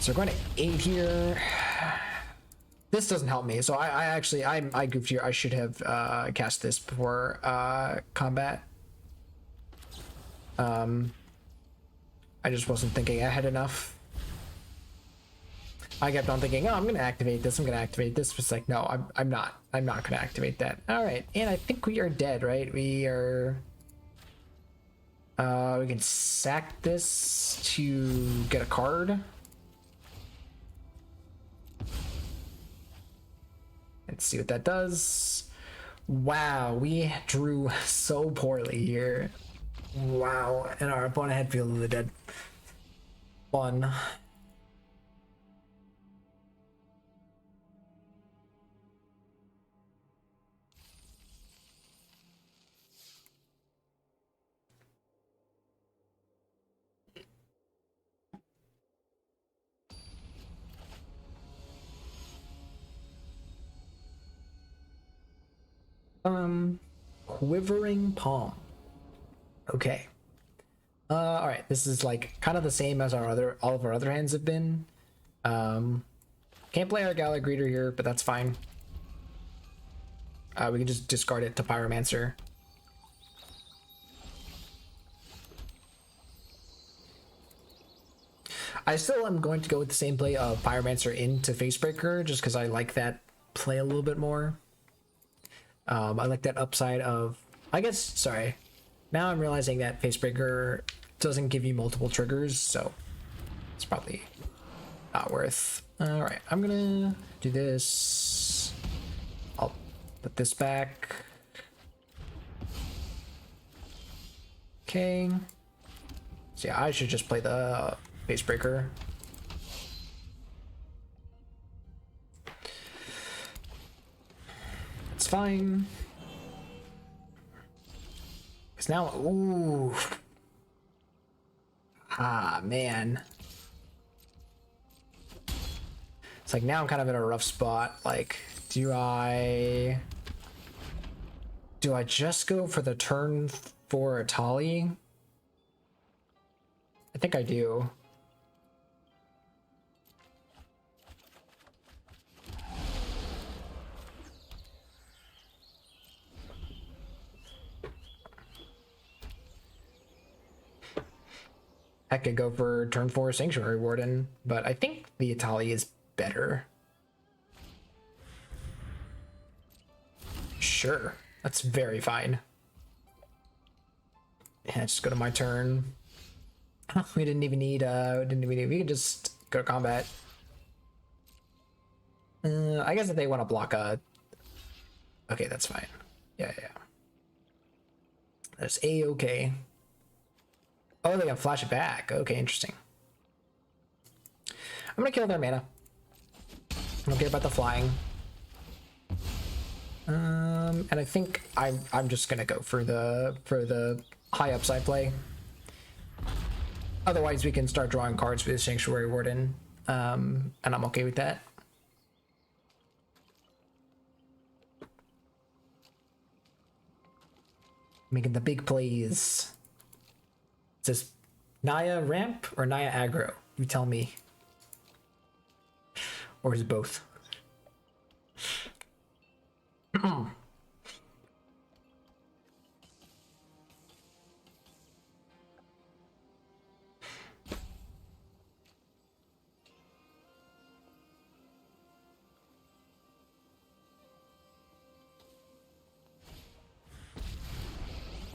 So we're going to 8 here. This doesn't help me. So I goofed here. I should have cast this before combat. I just wasn't thinking ahead enough. I kept on thinking, oh, I'm gonna activate this. I'm gonna activate this. It's like, no, I'm not. I'm not gonna activate that. All right, and I think we are dead, right? We are. We can sack this to get a card. Let's see what that does. Wow, we drew so poorly here. Wow, and our opponent had Field of the Dead. Fun. Quivering palm. Okay. All right. This is like kind of the same as all of our other hands have been. Can't play our Gala Greeter here, but that's fine. We can just discard it to Pyromancer. I still am going to go with the same play of Pyromancer into Facebreaker, just because I like that play a little bit more. I like that upside of, I guess, sorry. Now I'm realizing that Facebreaker doesn't give you multiple triggers, so it's probably not worth. All right, I'm gonna do this. I'll put this back. Okay. So yeah, I should just play the Facebreaker. It's fine. Because now, ooh. Ah, man. It's like now I'm kind of in a rough spot. Like, do I just go for the turn 4 Atali? I think I do. I could go for turn 4 Sanctuary Warden, but I think the Atali is better. Sure, that's very fine. Yeah, just go to my turn. We didn't even need, we can just go to combat. I guess if they want to block a... Okay, that's fine. Yeah. That's A-okay. Oh, they can flash it back. Okay, interesting. I'm gonna kill their mana. I don't care about the flying. And I think I'm just gonna go for the high upside play. Otherwise, we can start drawing cards for the Sanctuary Warden, and I'm okay with that. Making the big plays. Is this Naya ramp or Naya aggro? You tell me. Or is it both?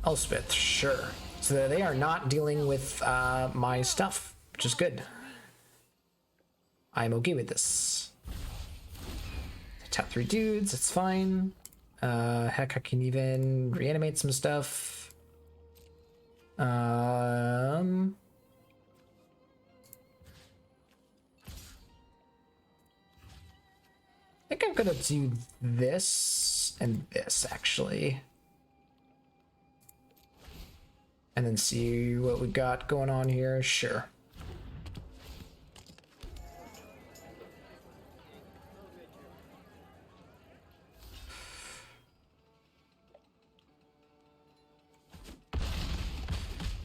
Elspeth, sure. So they are not dealing with my stuff, which is good. I'm okay with this. Tap 3 dudes, it's fine. Heck, I can even reanimate some stuff. I think I'm gonna do this and this, actually. And then see what we got going on here. Sure.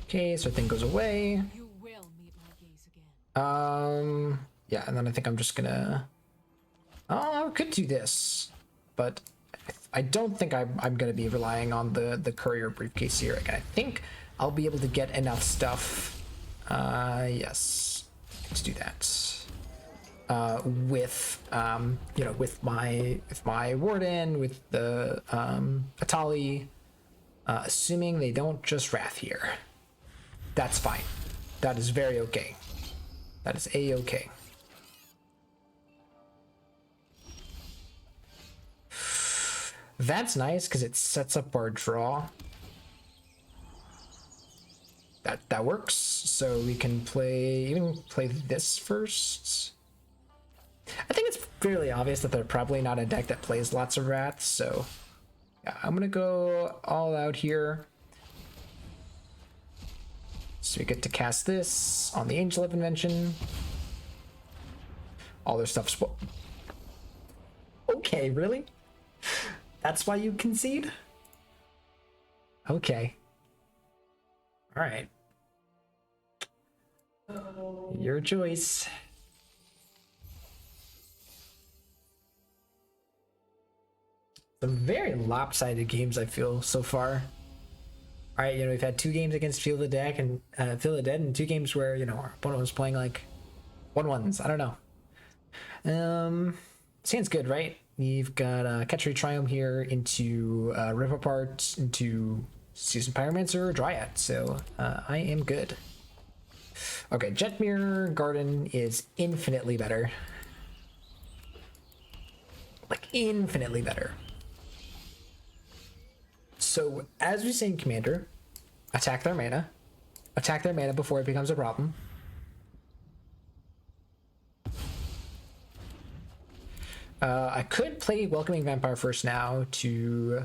Okay, so thing goes away. You will meet my gaze again. Yeah, and then I think I'm just gonna... Oh, I could do this, but I don't think I'm gonna be relying on the courier briefcase here. Like, I think I'll be able to get enough stuff. Yes, let's do that. With you know, with my warden, with the Atali, assuming they don't just wrath here. That's fine. That is very okay. That is a-okay. That's nice because it sets up our draw. That works. So we can play this first. I think it's fairly obvious that they're probably not a deck that plays lots of wraths, so yeah, I'm gonna go all out here. So we get to cast this on the Angel of Invention. All their stuff's... Okay, really? That's why you concede? Okay. Alright. Your choice. Some very lopsided games I feel so far. All right, we've had 2 games against Feel the Deck and Feel the Dead, and 2 games where our opponent was playing like 1-1s. I don't know. Sounds good, right? You've got Catchery Triumph here into Rip Apart into Seasoned Pyromancer, Dryad. So I am good. Okay, Jetmir Garden is infinitely better. Like infinitely better. So, as we say in Commander, attack their mana. Attack their mana before it becomes a problem. I could play Welcoming Vampire first now to...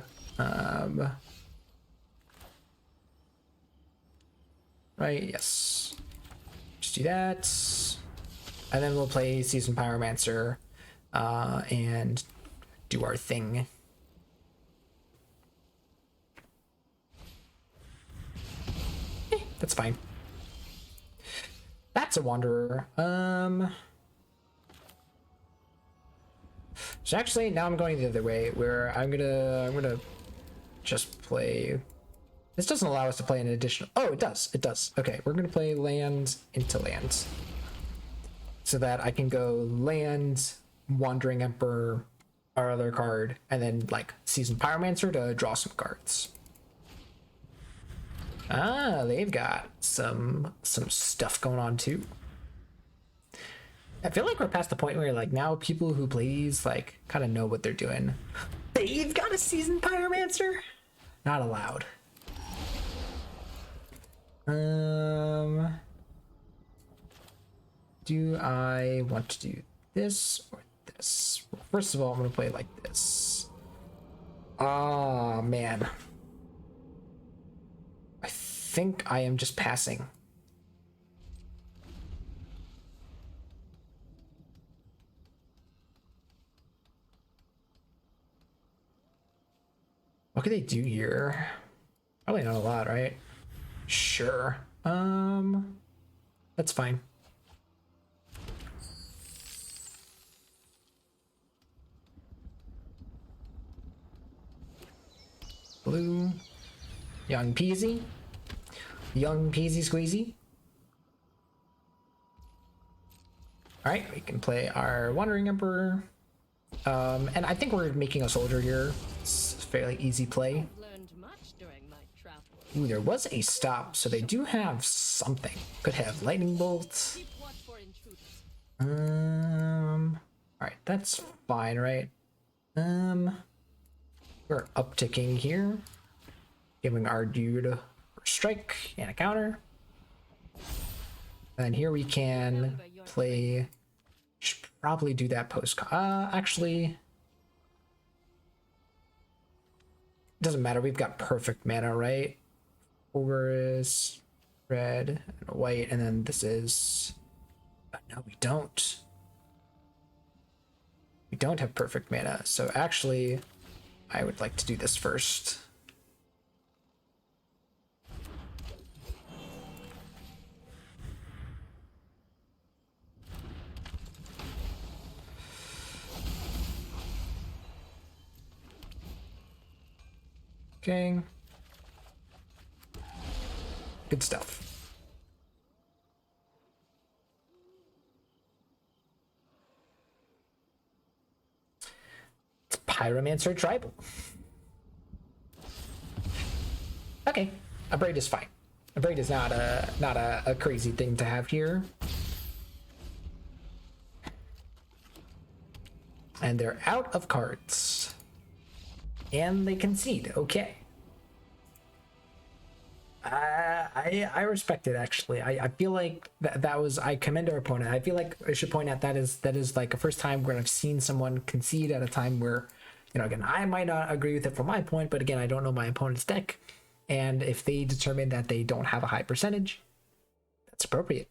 right, yes. Just do that. And then we'll play Seasoned Pyromancer and do our thing. That's fine. That's a Wanderer. So actually, now I'm going the other way, where I'm gonna just play. This doesn't allow us to play an additional. Oh, it does. It does. Okay, we're gonna play land into land, so that I can go land, Wandering Emperor, our other card, and then like Seasoned Pyromancer to draw some cards. Ah, they've got some stuff going on too. I feel like we're past the point where like now people who play these like kind of know what they're doing. They've got a Seasoned Pyromancer? Not allowed. Do I want to do this or this? Well, first of all, I'm gonna play like this. Ah, man. I think I am just passing. What could they do here? Probably not a lot, right? Sure. That's fine. Blue. Young peasy. Young peasy squeezy. Alright, we can play our Wandering Emperor. And I think we're making a soldier here. It's a fairly easy play. Ooh, there was a stop, so they do have something. Could have lightning bolts. Alright, that's fine, right? We're upticking here. Giving our dude a strike and a counter. And here we can play. Should probably do that post. Actually, doesn't matter. We've got perfect mana, right? Over is red and white, and then this is. No, we don't. We don't have perfect mana. So actually, I would like to do this first. Okay. Good stuff. It's Pyromancer Tribal. Okay, a braid is fine. A braid is not a crazy thing to have here. And they're out of cards. And they concede. Okay. I respect it actually. I feel like that was, I commend our opponent. I feel like I should point out that is like a first time where I've seen someone concede at a time where, you know, again, I might not agree with it from my point, but again, I don't know my opponent's deck, and if they determine that they don't have a high percentage, that's appropriate.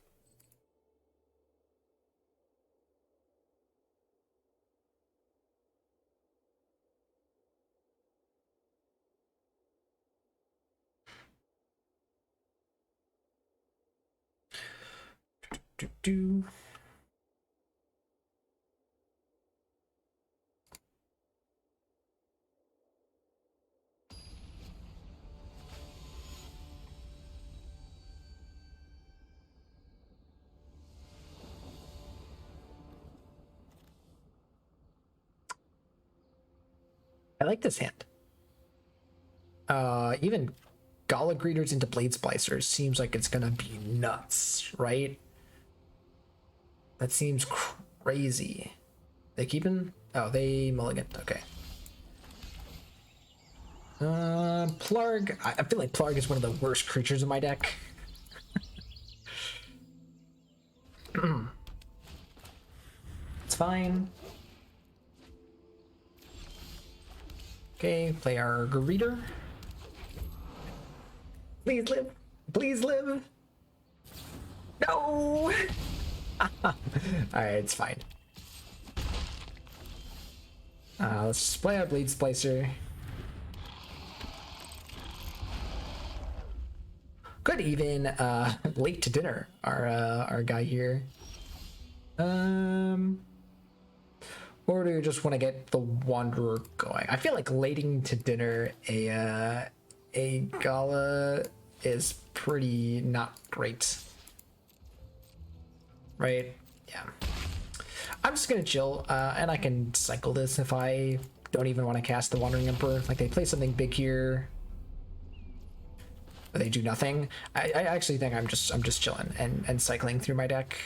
Do, do. I like this hand. Even Gala Greeters into Blade Splicers seems like it's gonna be nuts, right? That seems crazy. They keeping? Oh, they mulligan. Okay. Plarg. I feel like Plarg is one of the worst creatures in my deck. It's fine. Okay, play our Greeter. Please live. Please live. No. Alright, it's fine. Let's just play our Blade Splicer. Could even late to dinner our guy here. Or do you just want to get the Wanderer going? I feel like lating to dinner a Gala is pretty not great. Right? Yeah. I'm just gonna chill, and I can cycle this if I don't even want to cast the Wandering Emperor. Like, they play something big here, but they do nothing. I actually think I'm just chilling and cycling through my deck.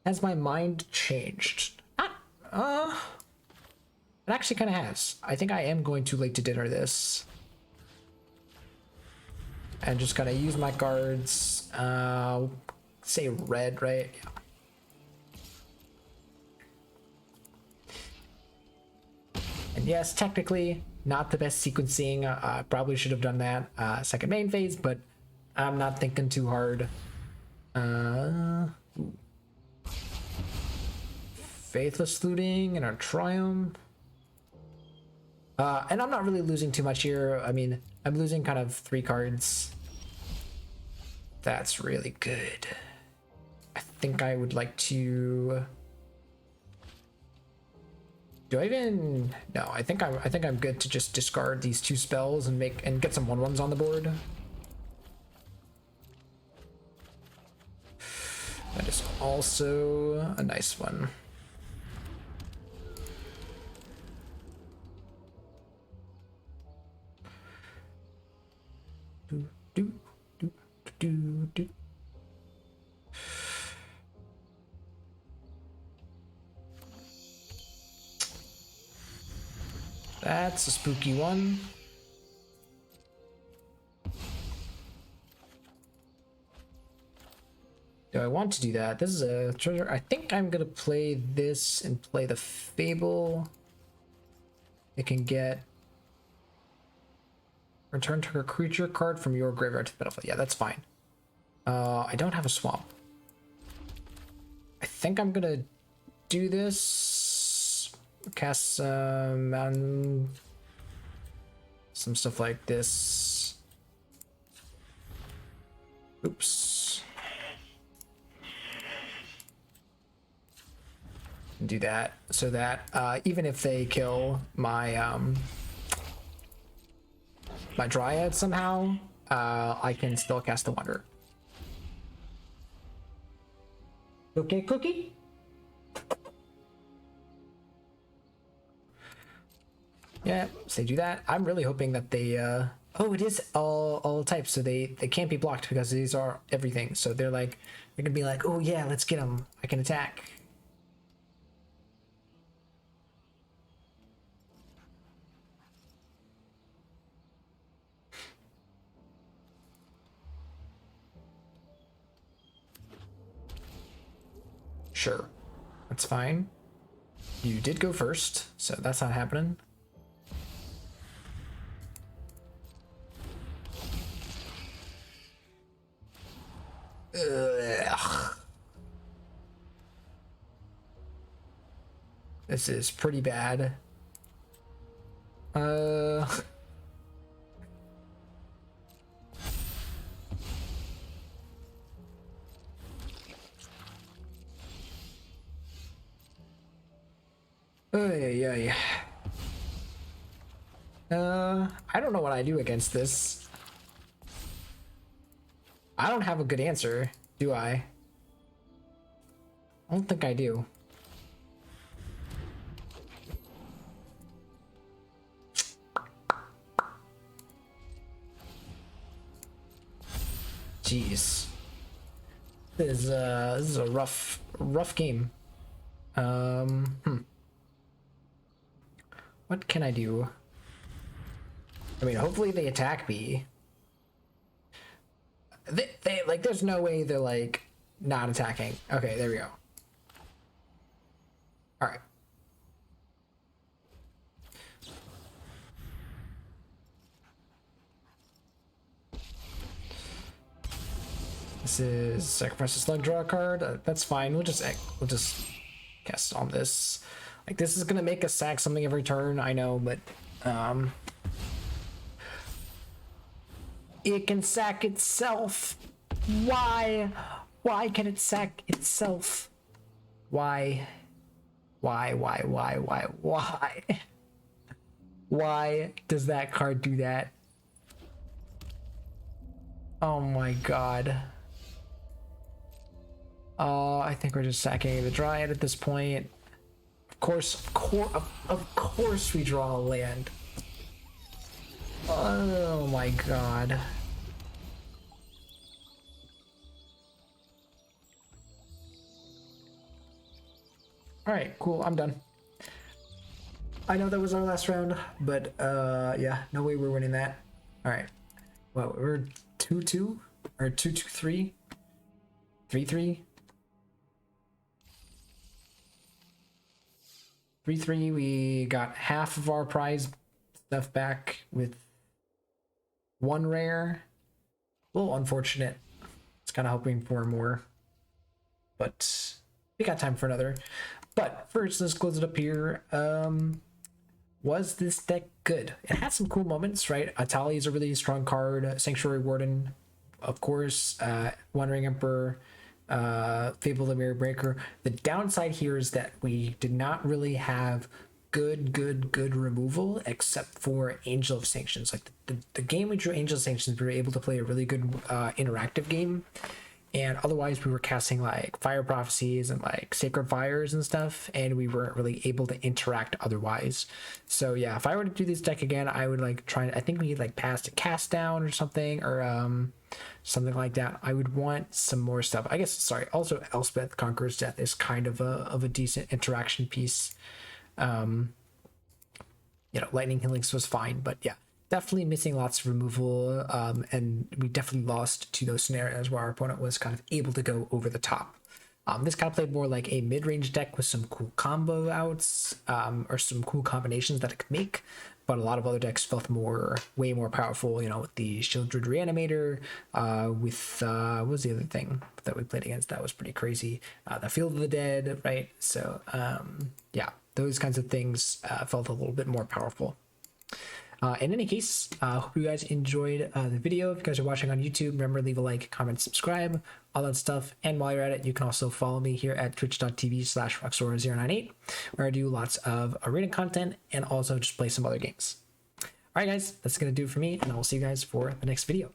Has my mind changed? It actually kind of has. I think I am going to late to dinner this. And just gotta use my cards. Say red, right? Yeah. And yes, technically, not the best sequencing. Probably should have done that second main phase, but I'm not thinking too hard. Faithless Looting and our Triumph. And I'm not really losing too much here. I mean, I'm losing kind of 3 cards. That's really good. I think I would like to... Do I even... No, I think I'm good to just discard these 2 spells and get some 1/1s on the board. That is also a nice one. Do, do, do, do. That's a spooky one. Do I want to do that? This is a treasure. I think I'm gonna play this and play the Fable. It can get return to a creature card from your graveyard to the battlefield. Yeah, that's fine. I don't have a swamp. I think I'm gonna do this. Cast some some stuff like this. Oops. Do that so that even if they kill my my Dryad somehow, I can still cast the Wanderer. Okay, Cookie? Yeah, so they do that. I'm really hoping that they oh, it is all types, so they can't be blocked because these are everything. So they're gonna be like, oh yeah, let's get them. I can attack. Sure, that's fine. You did go first, so that's not happening. Ugh. This is pretty bad. Yeah, yeah. I don't know what I do against this. I don't have a good answer, do I? I don't think I do. Jeez. This is a rough game. What can I do? I mean, hopefully they attack me. They like, there's no way they're like not attacking. Okay, there we go. All right. This is sacrifice a slug, draw a card. That's fine. We'll just cast on this. Like, this is gonna make us sack something every turn. I know, but it can sack itself. Why? Why can it sack itself? Why? Why? Why does that card do that? Oh my god. I think we're just sacking the Dryad at this point. Of course we draw a land. Oh my god. Alright, cool, I'm done. I know that was our last round, but yeah, no way we're winning that. Alright. Well, we're 2-2? Or 2-2-3? 3-3? 3-3, we got half of our prize stuff back with one rare. A little unfortunate. It's kind of hoping for more, but we got time for another. But first, let's close it up here. Was this deck good? It had some cool moments, right? Atali is a really strong card. Sanctuary Warden, of course. Wandering Emperor. Fable the Mirror Breaker. The downside here is that we did not really have good removal except for Angel of Sanctions. Like the game we drew Angel of Sanctions, we were able to play a really good interactive game, and otherwise we were casting like Fire Prophecies and like Sacred Fires and stuff, and we weren't really able to interact otherwise. So yeah, if I were to do this deck again, I would like try, I think we like passed a cast down or something, or something like that. I would want some more stuff. I guess, sorry, also Elspeth Conqueror's Death is kind of a decent interaction piece. You know, Lightning Healings was fine, but yeah, definitely missing lots of removal, and we definitely lost to those scenarios where our opponent was kind of able to go over the top. This kind of played more like a mid-range deck with some cool combo outs, or some cool combinations that it could make, but a lot of other decks felt way more powerful, you know, with the Shieldred Reanimator, with, what was the other thing that we played against that was pretty crazy? The Field of the Dead, right? So, yeah, those kinds of things felt a little bit more powerful. In any case, hope you guys enjoyed the video. If you guys are watching on YouTube, remember, leave a like, comment, subscribe, all that stuff. And while you're at it, you can also follow me here at twitch.tv/Roxora098, where I do lots of arena content and also just play some other games. All right, guys, that's going to do it for me, and I will see you guys for the next video.